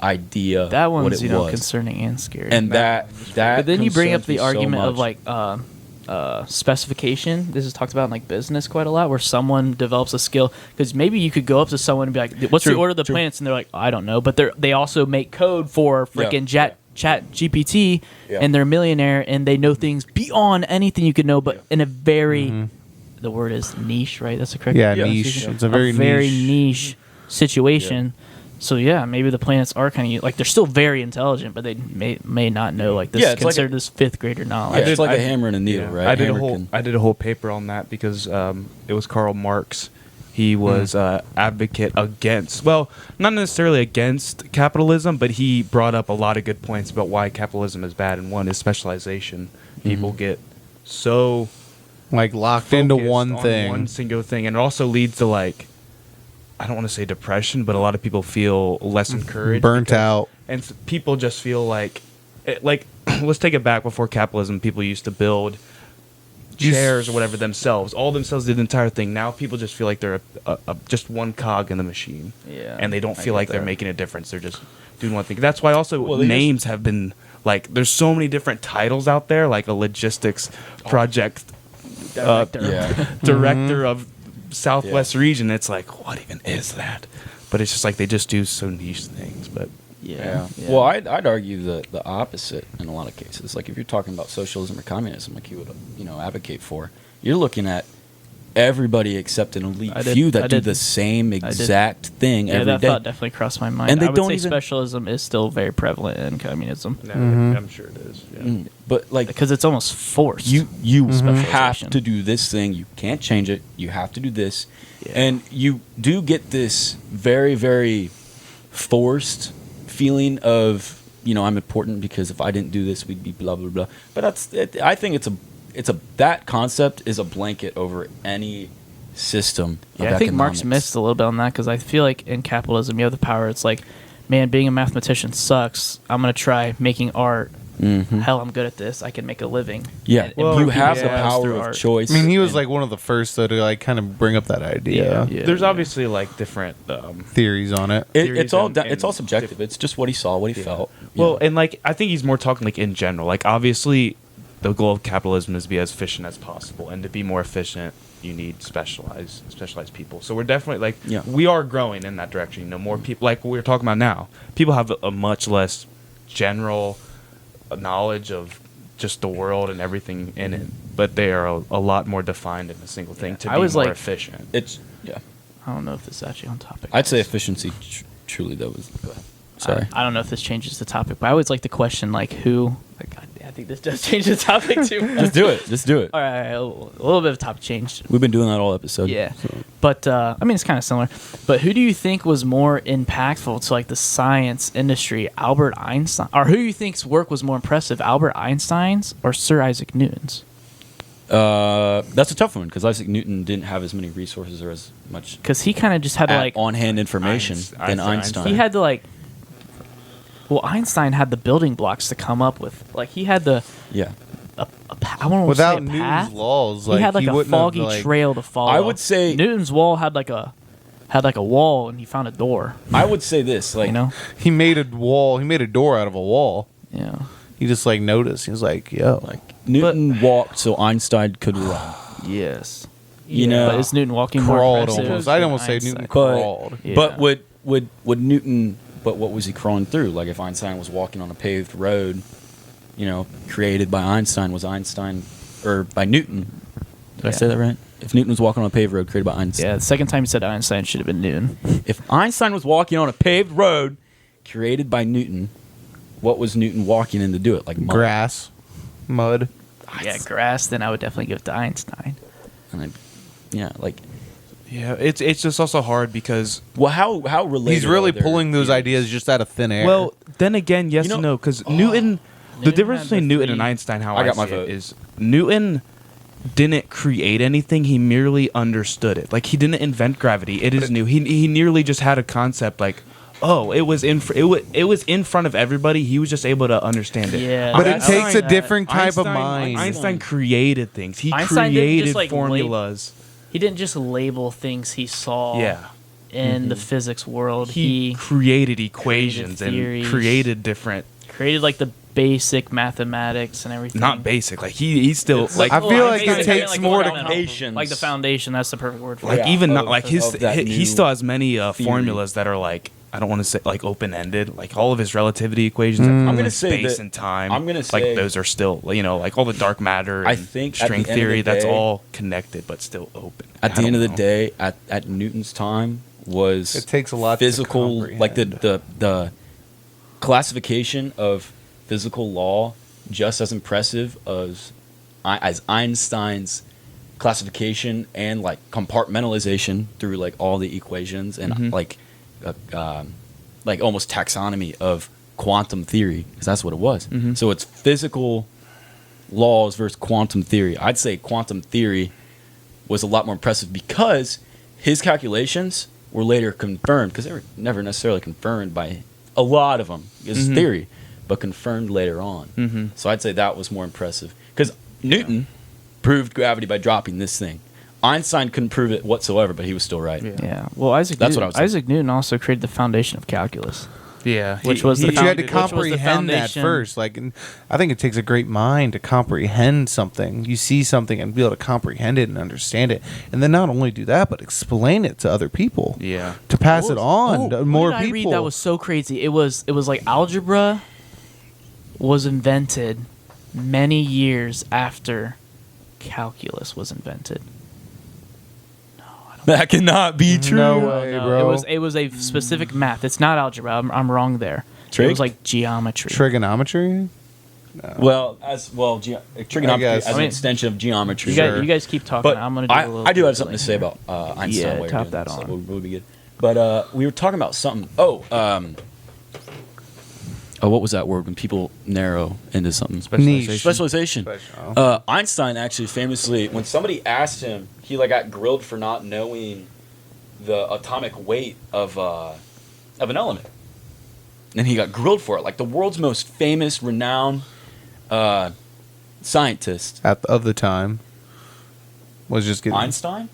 idea That what one's it was. concerning and scary. And that but then you bring up concerns me the so argument of much. like specification. This is talked about in like business quite a lot, where someone develops a skill, because maybe you could go up to someone and be like, "What's the order of the planets?" And they're like, "I don't know," but they also make code for freaking Chat GPT, and they're a millionaire and they know things beyond anything you could know, but in a very the word is niche, right? That's the correct niche. It's a very niche situation. So yeah, maybe the planets are kind of like they're still very intelligent, but they may not know like this. It's considered like this fifth grader knowledge. It's like a hammer and a needle, right? I did a whole paper on that because it was Karl Marx. He was advocate against, well, not necessarily against capitalism, but he brought up a lot of good points about why capitalism is bad. And one is specialization. People get so like locked into one thing, one single thing, and it also leads to like, I don't want to say depression, but a lot of people feel less encouraged, burnt out, and people just feel like let's take it back. Before capitalism, people used to build chairs or whatever themselves. All themselves did the entire thing. Now people just feel like they're just one cog in the machine. Yeah, and they don't feel like they're making a difference. They're just doing one thing. That's why also names have been like, there's so many different titles out there, like a logistics project director of Southwest region. It's like, what even is that? But it's just like they just do so niche things. But yeah. Well, I'd argue the opposite in a lot of cases. Like if you're talking about socialism or communism, like you would advocate for, you're looking at everybody except an elite few that do the same exact thing every day. Yeah, that thought definitely crossed my mind. And they I would don't say even specialism is still very prevalent in communism. I'm sure it is. Yeah. But like, because it's almost forced. You have Specialization. to do this thing. You can't change it. You have to do this, and you do get this very, very forced feeling of, I'm important because if I didn't do this, we'd be blah blah blah. But I think that concept is a blanket over any system. Yeah, of I think Marx economics. missed a little bit on that, because I feel like in capitalism you have the power. It's like, man, being a mathematician sucks. I'm gonna try making art. Hell, I'm good at this. I can make a living. Yeah, And you have people's the lives power through of art. choice. I mean, he was like one of the first though to like kind of bring up that idea. There's obviously like different Theories on it. It's all and it's all subjective. It's just what he saw, what he felt. Well, and like I think he's more talking like in general. Like obviously, the goal of capitalism is to be as efficient as possible, and to be more efficient, you need specialized people. So we're definitely like we are growing in that direction. More people, like what we're talking about now. People have a much less general knowledge of just the world and everything in it, but they are a lot more defined in a single thing to be more efficient. It's I don't know if this is actually on topic. I'd say efficiency truly though is. Go ahead. Sorry. I don't know if this changes the topic, but I always like to question like who. Like, I think this does change the topic too. Just do it. Just do it. All right, a little bit of topic change. We've been doing that all episode. Yeah, but I mean it's kind of similar. But who do you think was more impactful to like the science industry, Albert Einstein, or who do you think's work was more impressive, Albert Einstein's or Sir Isaac Newton's? That's a tough one because Isaac Newton didn't have as many resources or as much Because he kind of just had to like on-hand information than Einstein. he had to like. Well, Einstein had the building blocks to come up with. Like he had the Yeah. I want to say Without a Newton's path. laws, He had like a wouldn't have, foggy like- trail to follow. I would say- Newton's wall had like a wall, and he found a door. I would say this, like, You know? He made a wall. He made a door out of a wall. Yeah. He just like noticed. He was like, "Yo, like Newton walked so Einstein could run. Yes. You know, But is Newton walking more crawled impressive almost." I'd than almost say Einstein? Newton But- crawled. Yeah. But would Newton? But what was he crawling through? Like if Einstein was walking on a paved road, created by Einstein, was Einstein or by Newton? Did I say that right? If Newton was walking on a paved road created by Einstein, Yeah, the second time you said Einstein should have been Newton. if Einstein was walking on a paved road created by Newton, what was Newton walking in to do it? Like mud? Grass, mud. Yeah, grass, then I would definitely give it to Einstein. And like Yeah, it's just also hard because how related? He's really are their pulling those theories? ideas just out of thin air. well, then again, yes You know- and no, because Newton. The Newton difference had between the Newton and three- Einstein, how I I got my see it, vote. is Newton didn't create anything. He merely understood it. Like he didn't invent gravity. It is new. He nearly just had a concept. Like, oh, it was in front of everybody. He was just able to understand it. Yeah. but it that's takes a like- different type of Einstein- mind. Einstein created things. He Einstein didn't created just, like, formulas. He didn't just label things he saw Yeah. in the physics world. He created equations and theories. created different. created like the basic mathematics and everything. Not basic. Like he's still It's like I feel like basic, it takes like, more to- foundations. like the foundation. That's the perfect word for like it. Yeah, even not of- like his of that he new still has many theory. formulas that are like I don't want to say like open ended. Like all of his relativity equations. Mm. I'm gonna say space that- and time. I'm gonna say- like those are still like all the dark matter. And I think at string the end of theory. the That's day- all connected but still open. At I the end of don't the know. day, at Newton's time was It takes a lot to physical, like comprehend. the classification of physical law just as impressive as Einstein's classification and like compartmentalization through like all the equations and like almost taxonomy of quantum theory because that's what it was. So it's physical laws versus quantum theory. I'd say quantum theory was a lot more impressive because his calculations were later confirmed because they were never necessarily confirmed by a lot of them. It's theory, but confirmed later on. So I'd say that was more impressive because Newton proved gravity by dropping this thing. Einstein couldn't prove it whatsoever, but he was still right. Yeah. Well, Isaac That's what Newton, I was saying. Isaac Newton also created the foundation of calculus. Yeah, Which was the But you had to which was the comprehend that foundation. first. Like, and I think it takes a great mind to comprehend something. You see something and be able to comprehend it and understand it, and then not only do that, but explain it to other people. Yeah. To pass it on to What more did I people. read that was so crazy? It was like algebra was invented many years after calculus was invented. That cannot be true. No No, way, no, bro. It was a specific math. It's not algebra. I'm wrong there. It Trig? was like geometry. Trigonometry. Well, trigonometry guess. as I an mean, extension of geometry. you guys keep talking. But I'm gonna do a little. I do have something Googling to say here. about Einstein. Yeah, while you're top doing that this. on. That would be good. But we were talking about something. Oh, what was that word when people narrow into something? Niche. Specialization. Special. Einstein actually famously, when somebody asked him, he like got grilled for not knowing the atomic weight of an element, and he got grilled for it. Like the world's most famous, renowned scientist, Of the time, was just getting Einstein.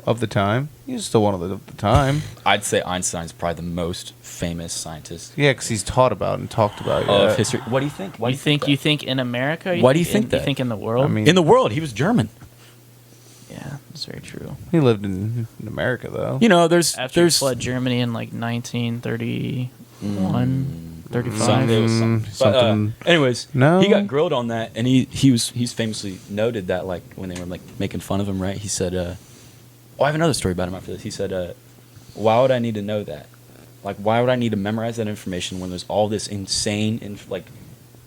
of the time. He's still one of the time. I'd say Einstein's probably the most famous scientist Yeah, because he's taught about and talked about. of history. What do you think? Why You think in America? Why do you think that? You think in the world? I mean, in the world? He was German. yeah, that's very true. he lived in America though. You know, there's After he there's fled Germany in like 1931, 35. Something. It was something. Something- But, anyways, No. he got grilled on that, and he's famously noted that like when they were like making fun of him, right? He said, I have another story about him after this. He said, "Why would I need to know that? Like, why would I need to memorize that information when there's all this insane and like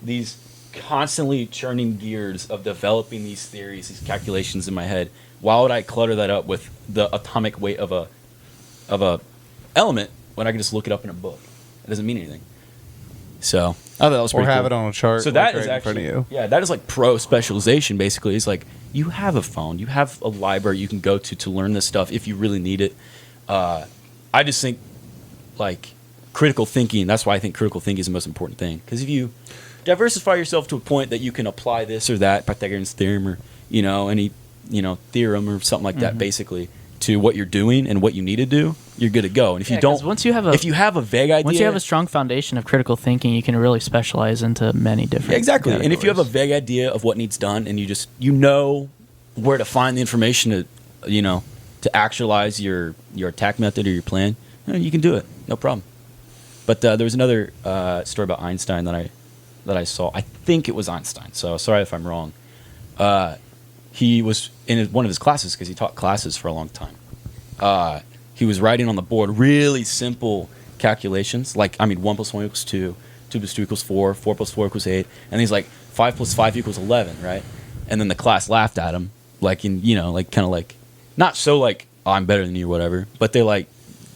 these constantly churning gears of developing these theories, these calculations in my head? Why would I clutter that up with the atomic weight of a element when I can just look it up in a book? It doesn't mean anything. So I thought that was pretty Or have cool. it on a chart. So like, that right is in front actually, of you. yeah, that is like pro specialization. Basically, it's like you have a phone, you have a library you can go to learn this stuff if you really need it. I just think like critical thinking. That's why I think critical thinking is the most important thing. Because if you diversify yourself to a point that you can apply this or that Pythagorean's theorem or any theorem or something like that, basically to what you're doing and what you need to do, you're good to go. And if you don't, once you have if you have a vague idea, once you have a strong foundation of critical thinking, you can really specialize into many different. Exactly. And if you have a categories. vague idea of what needs done and you know where to find the information to actualize your attack method or your plan, you can do it. No problem. But there was another story about Einstein that I saw. I think it was Einstein. So sorry if I'm wrong. He was in one of his classes because he taught classes for a long time. He was writing on the board really simple calculations, like 1 + 1 = 2, 2 + 2 = 4, 4 + 4 = 8, and he's like 5 + 5 = 11, right? And then the class laughed at him, like not so like, oh, I'm better than you or whatever, but they're like,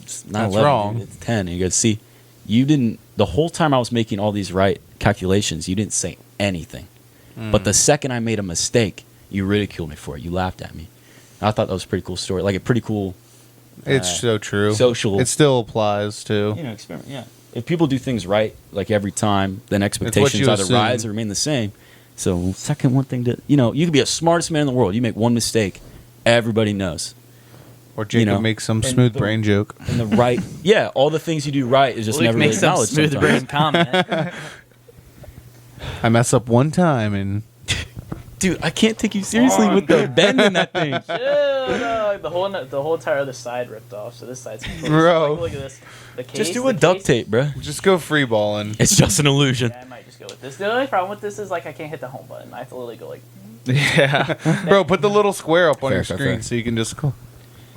it's not That's 11, wrong. dude, it's 10. And you go, see, you didn't. The whole time I was making all these right calculations, you didn't say anything. But the second I made a mistake, you ridiculed me for it. You laughed at me. And I thought that was a pretty cool story, like a pretty cool. It's so true. Social. It still applies too. Experiment. Yeah. If people do things right, like every time, then expectations you either assume. rise or remain the same. So, second one thing you can be the smartest man in the world. You make one mistake, everybody knows. Or Jacob makes some smooth brain joke. And the right, all the things you do right is just Luke never really makes some acknowledged. smooth sometimes. brain comment. I mess up one time and Dude, I can't take you seriously with the bend in that thing. The whole entire other side ripped off, so this side's Bro. Look at this. The case, Just do a duct tape, bro. just go free balling. It's just an illusion. Yeah, I might just go with this. The only problem with this is like I can't hit the home button. I have to literally go like. Yeah. Bro, put the little square up on Fair, your fair, screen fair. so you can just Wait,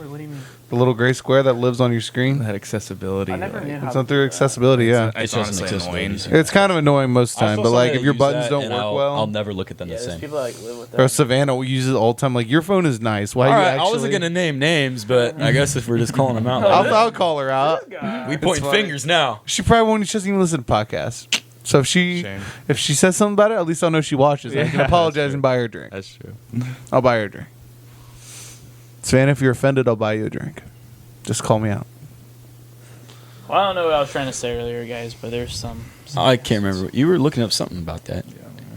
what do you mean? the little gray square that lives on your screen. That accessibility. I never knew how. It's to not through do that. accessibility, yeah. It's just honestly an accessibility annoying. thing. It's kind of annoying most I time, saw but like somebody if your use buttons that, don't and work I'll well. never look at them Yeah, the there's same. people that like live with that. Bro, Savannah uses it all the time. Like your phone is nice. Why All you right, actually? I wasn't gonna name names, but I guess if we're just calling them out, I'll call her out. we pointing funny. fingers now. She probably won't. She doesn't even listen to podcasts. So Shame. if she says something about it, at least I'll know she watches. I Yeah, can that's apologize true. and buy her a drink. That's true. I'll buy her a drink. Savannah, if you're offended, I'll buy you a drink. Just call me out. Well, I don't know what I was trying to say earlier, guys, but there's some. I can't remember. You were looking up something about that.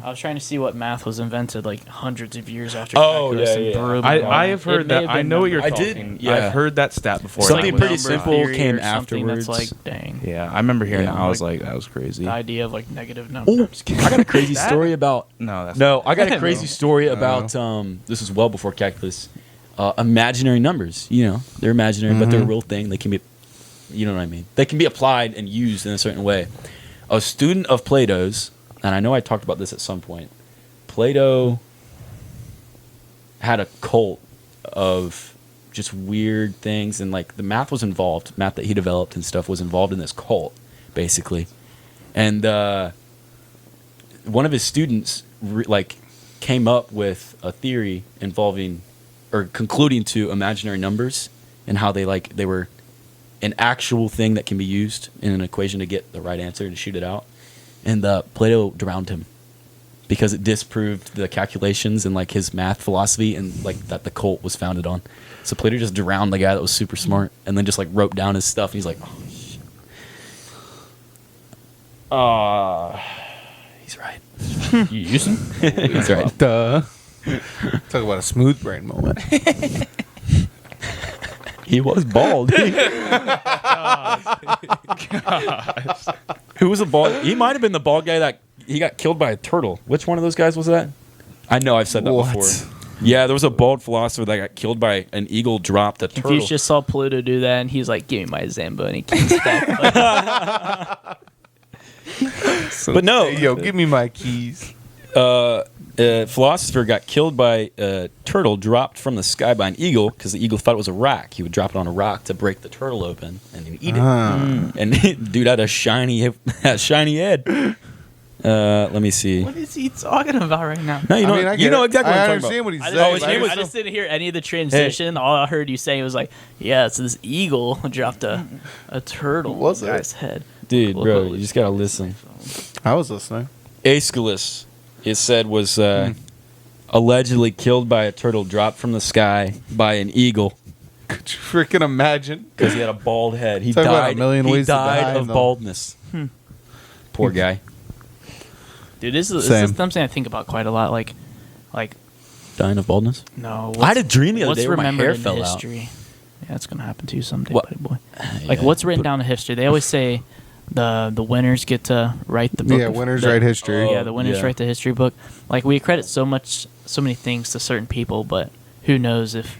I was trying to see what math was invented like hundreds of years after Oh, calculus yeah, and yeah. brewed I wrong. have It heard may that. have I been know what you're I number did, talking. yeah. I've heard that stat before. Something Like, pretty with simple theory came or something afterwards. That's like, dang. Yeah, I remember hearing Yeah. it. I was like, that was crazy. The idea of like negative numbers. Ooh, I'm just kidding. I got a crazy story about. No, that's No, I got a No. crazy story about. This was well before calculus. Imaginary numbers. They're imaginary, but they're a real thing. They can be. You know what I mean? They can be applied and used in a certain way. A student of Plato's, and I know I talked about this at some point. Plato had a cult of just weird things, and like the math was involved. Math that he developed and stuff was involved in this cult, basically. And one of his students came up with a theory involving or concluding to imaginary numbers and how they were an actual thing that can be used in an equation to get the right answer and shoot it out. And Plato drowned him because it disproved the calculations and like his math philosophy and like that the cult was founded on. So Plato just drowned the guy that was super smart and then just like wrote down his stuff. And he's like, oh, shit. He's right. You use him? He's right. Duh. Talk about a smooth brain moment. He was bald. Who was a bald? He might have been the bald guy that he got killed by a turtle. Which one of those guys was that? I know I've said that What? before. Yeah, there was a bald philosopher that got killed by an eagle dropped a turtle. Confucius just saw Pluto do that, and he's like, "Give me my Zamboni." Keys back. But no, Hey, yo, give me my keys. A philosopher got killed by a turtle dropped from the sky by an eagle because the eagle thought it was a rock. He would drop it on a rock to break the turtle open and then eat it. And dude had a shiny head. Let me see. What is he talking about right now? No, you know, I you know get it. exactly what I I'm understand talking what he's I saying. just, but I just didn't hear any of the transition. All I heard you saying was like, yeah, so this eagle dropped a turtle on Was the it? guy's head. Dude, Well, bro, holy you just gotta listen. I was listening. Aeschylus, it said, was allegedly killed by a turtle dropped from the sky by an eagle Could you freaking imagine? because he had a bald head. He Talk about a died. million He ways to died die of in the- baldness. Poor guy. Dude, this is Same. something I think about quite a lot. Like, Dying of baldness? no. I had a dream the other What's day where my remembered hair in fell out. history? Yeah, it's gonna happen to you someday, What? buddy boy. Like, Yeah, what's written but- down in history? They always say the winners get to write the book. Yeah, of- winners the- write history. Yeah, the winners yeah. write the history book. Like, we credit so many things to certain people, but who knows if,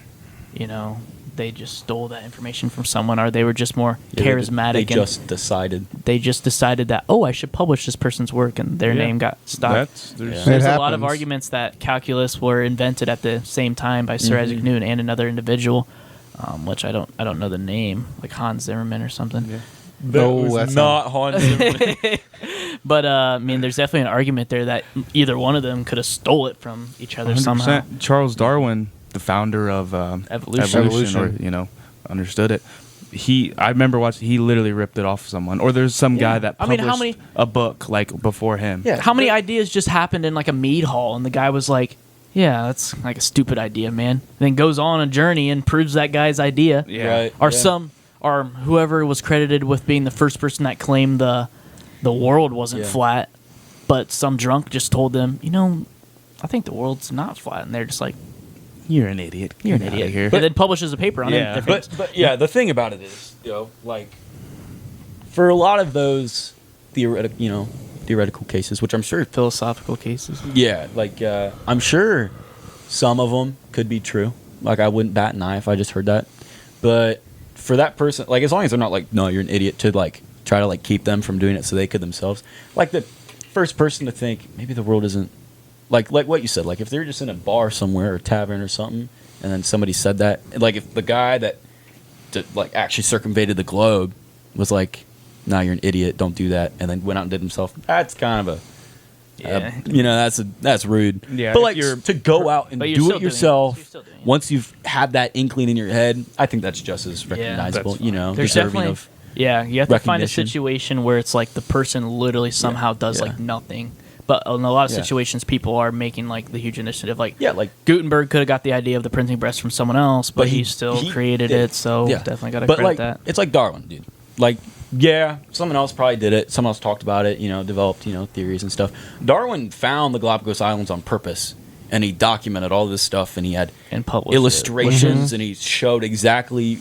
they just stole that information from someone, or they were just more Yeah, charismatic They and just decided. they just decided that, oh, I should publish this person's work, and their Yeah. name got stopped. There's Yeah. There's It a lot of happens. arguments that calculus were invented at the same time by Sir Isaac Newton and another individual, which I don't know the name, like Hans Zimmerman or something. No, that's not Hans Zimmer. But I mean, there's definitely an argument there that either one of them could have stole it from each other somehow. Charles Darwin, the founder of Evolution. or understood it. I remember watching. He literally ripped it off someone, or there's some guy that I mean, published how many- a book like before him. Yeah. How many ideas just happened in like a mead hall, and the guy was like, "Yeah, that's like a stupid idea, man." And then goes on a journey and proves that guy's idea. Yeah. Right. Or yeah. or whoever was credited with being the first person that claimed the world wasn't Yeah. flat, but some drunk just told them, I think the world's not flat, and they're just like, You're an idiot. "You're an Get outta idiot," here. and then publishes a paper on Yeah. it. But yeah, the thing about it is, like for a lot of those theoretical cases, which I'm sure, philosophical cases. yeah, like I'm sure some of them could be true. Like I wouldn't bat an eye if I just heard that. But for that person, like as long as they're not like, no, you're an idiot, to like try to like keep them from doing it so they could themselves. Like the first person to think maybe the world isn't like what you said. Like if they're just in a bar somewhere or a tavern or something, and then somebody said that, like if the guy that like actually circumvented the globe was like, "No, you're an idiot. Don't do that," and then went out and did himself. That's kind of that's rude. Yeah, but if like you're- to go out and But you're do still it doing it. yourself You're still doing it. once you've had that inkling in your head, I think that's just as recognizable. that's You fine. know, There's deserving definitely, of yeah, you have to find a recognition. situation where it's like the person literally somehow does yeah. like nothing. But in a lot of Yeah. situations, people are making like the huge initiative. Like, yeah, like Gutenberg could have got the idea of the printing press from someone else, but he still created did. it. So Yeah. definitely got to But credit like, that. it's like Darwin, dude. Like, yeah, someone else probably did it. Someone else talked about it. Developed theories and stuff. Darwin found the Galapagos Islands on purpose, and he documented all this stuff, and he had And published it. illustrations, and he showed exactly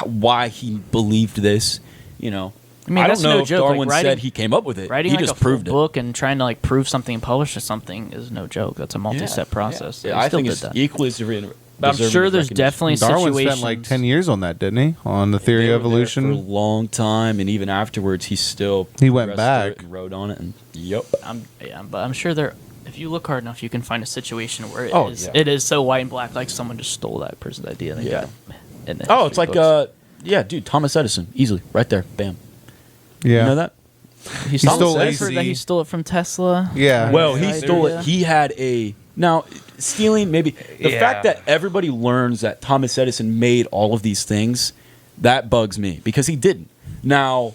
why he believed this. I mean, I that's don't know no if joke. Darwin like, writing, said he came up with it. writing He like just a full proved it. book and trying to like prove something and publish something is no joke. That's a multi-step process. Yeah, He I still think did it's that. equally deserving. But I'm sure of there's recognition. definitely Darwin situations. spent like 10 years on that, didn't he? On the theory They of were there evolution. for a long time, and even afterwards, he still He went progressed through back. it and wrote on it. And yep, But I'm sure there. If you look hard enough, you can find a situation where Oh, it is so white and black, like someone just stole that person's idea. And they Yeah. got it in the oh, history it's like books. yeah, dude, Thomas Edison, easily right there, bam. Yeah. You know that? he stole Edison, AC. that he stole it from Tesla. Yeah. Well, he idea. stole it. He had now stealing. Maybe the Yeah. fact that everybody learns that Thomas Edison made all of these things, that bugs me because he didn't. Now,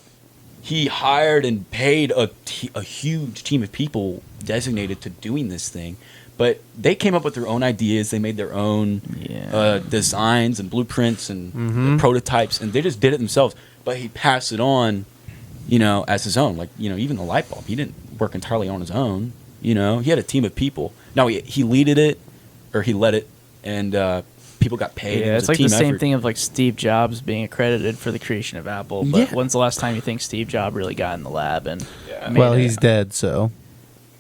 he hired and paid a huge team of people designated to doing this thing, but they came up with their own ideas. They made their own designs and blueprints and prototypes, and they just did it themselves. But he passed it on, as his own. Like, even the light bulb, he didn't work entirely on his own. He had a team of people. Now he led it, and people got paid. It Yeah, was it's a like the team same effort. thing of like Steve Jobs being accredited for the creation of Apple. But Yeah. when's the last time you think Steve Jobs really got in the lab and made Well, it? he's dead, so.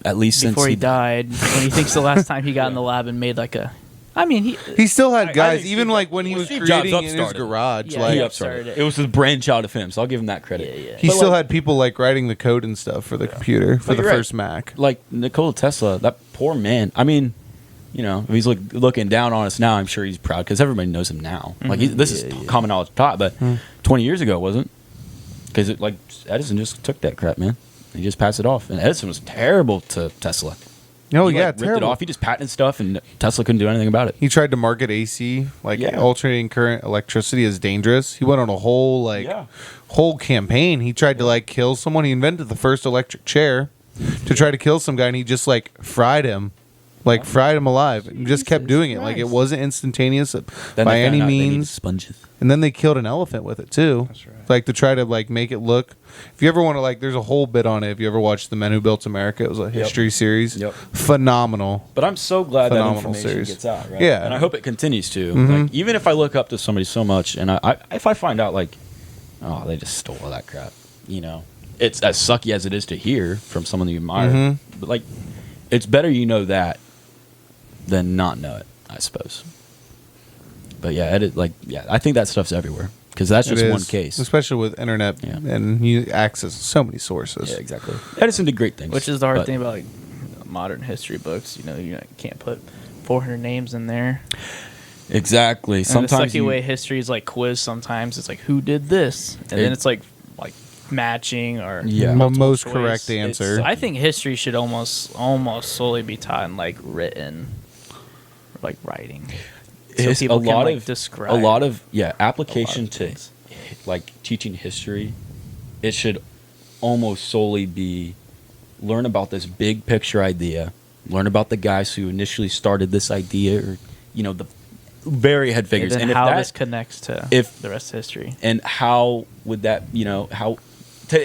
At least since before he died? When he thinks the last time he got in the lab and made like a I mean, He still had I guys, think even Steve- like when he well, was Steve Jobs creating in his upstarted it. garage, Yeah, like he He upstarted upstarted it. it. It was his brainchild of him, so I'll give him that credit. Yeah. he But, still like- had people like writing the code and stuff for the computer for But the you're right. first Mac. Like Nikola Tesla, that poor man. I mean, you know, if he's looking down on us now, I'm sure he's proud because everybody knows him now. Like this is common knowledge taught, but 20 years ago it wasn't. Because like Edison just took that crap, man. He just passed it off, and Edison was terrible to Tesla. Oh He, yeah, ripped it terrible. off. He just patented stuff, and Tesla couldn't do anything about it. He tried to market AC, like Yeah. alternating current electricity, as dangerous. He went on a whole whole campaign. He tried to like kill someone. He invented the first electric chair to try to kill some guy, and he just like fried him alive, and just kept doing it. Like it Christ. wasn't instantaneous Then by they any found out they needed means. sponges. And then they killed an elephant with it too. That's right. Like to try to like make it look. If you ever want to like, there's a whole bit on it. If you ever watched The Men Who Built America, it was a history series. Yep. Phenomenal. But I'm so glad that Phenomenal information series. gets out, right? Yeah. And I hope it continues to. Mhm. Like, even if I look up to somebody so much, and if I find out like, oh, they just stole all that crap, you know, it's as sucky as it is to hear from someone you admire. Mhm. But like, it's better you know that than not know it, I suppose. But yeah, I think that stuff's everywhere because that's It just one is, case. especially with internet Yeah. and you access so many sources. Yeah, exactly. Edison did great things, Which is the hard but- thing about like modern history books. You know, you can't put 400 names in there. Exactly. And Sometimes the sucky way history is like quiz. Sometimes it's like who did this, and then it's like matching or Yeah. multiple Most choice. correct It's- answer. I think history should almost solely be taught in like written, like writing. So It's people a can lot like of describe a lot of application of to things. like teaching history. It should almost solely be learn about this big picture idea, learn about the guys who initially started this idea, or you know the very head figures, and and if how that this connects to if- the rest of history. and how would that how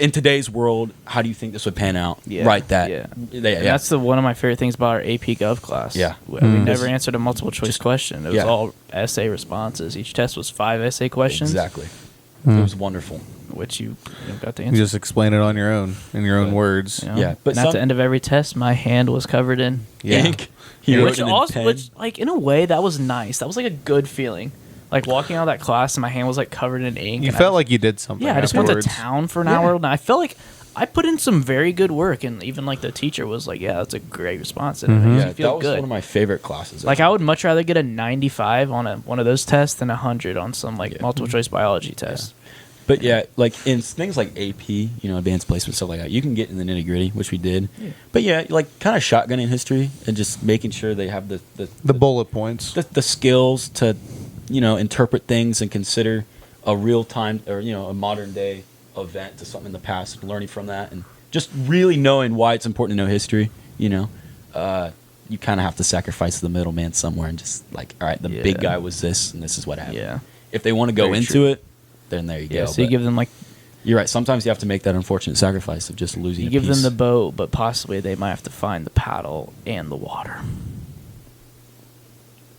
in today's world, how do you think this would pan out? Yeah, Right. That. yeah. Yeah. And that's one of my favorite things about our AP Gov class. Yeah. We Mm. never answered a multiple choice question. It was yeah. all essay responses. Each test was 5 essay questions. Exactly. Hmm. It was wonderful. Which you got to You answer. just explain it on your own in your own Right. words. You know? Yeah, but and at the some- end of every test, my hand was covered in Yeah. Ink. He wrote which it in also, pen. which like in a way, that was nice. That was like a good feeling. Like walking out of that class and my hand was like covered in ink. You and felt like you did something. I just went to afterwards. town for an Yeah. hour, and I felt like I put in some very good work, and even like the teacher was like, "Yeah, that's a great response." And it makes yeah, you feel that was good. one of my favorite classes. Like I would much rather get a 95 on one of those tests than 100 on some like Yeah. multiple choice biology test. But yeah, like in things like AP, you know, advanced placement stuff like that, you can get in the nitty gritty, which we did. Yeah. But yeah, like kind of shotgunning history and just making sure they have The bullet points. the skills to, you know, interpret things and consider a real time or you know a modern day event to something in the past, and learning from that, and just really knowing why it's important to know history. You know, you kind of have to sacrifice the middleman somewhere and just like, all right, the big Yeah. guy was this, and this is what happened. Yeah. If they want to go Very into true. it, then there you Yeah. go. So you But give them like you're right. Sometimes you have to make that unfortunate sacrifice of just losing. you a give them piece. the boat, but possibly they might have to find the paddle and the water.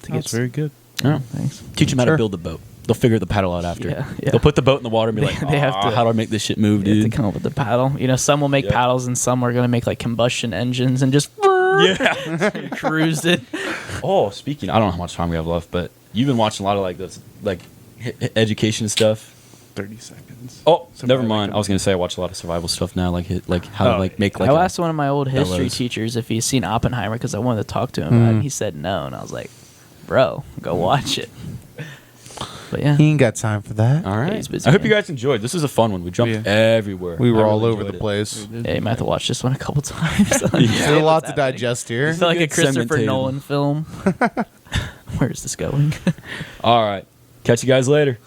To That's very good. Yeah. Thanks. Teach them how to Sure. build the boat. They'll figure the paddle out after. Yeah, yeah. They'll put the boat in the water and be They- like, they have to- how do I make this shit move, You have to dude? come up with the paddle. You know, some will make Yeah. paddles, and some are gonna make like combustion engines and just Yeah. cruise it. Oh, speaking, I don't know how much time we have left, but you've been watching a lot of like this, like education stuff. 30 seconds. Oh, Somebody never mind. like- I was gonna say I watch a lot of survival stuff now, like how to Oh, like make like. I a- asked one of my old history bellows. teachers if he's seen Oppenheimer because I wanted to talk to him about it, and he said no, and I was like, "Bro, go watch it." But yeah, He ain't got time for that. All right. he's busy, I hope man. you guys enjoyed. This is a fun one. We jumped Yeah. everywhere. We were I all really over the enjoyed it. place. yeah, you might have to watch this one a couple times. Yeah. There's a lot to digest here. I feel like a Good Christopher segmentating. Nolan film. Where's this going? All right. Catch you guys later.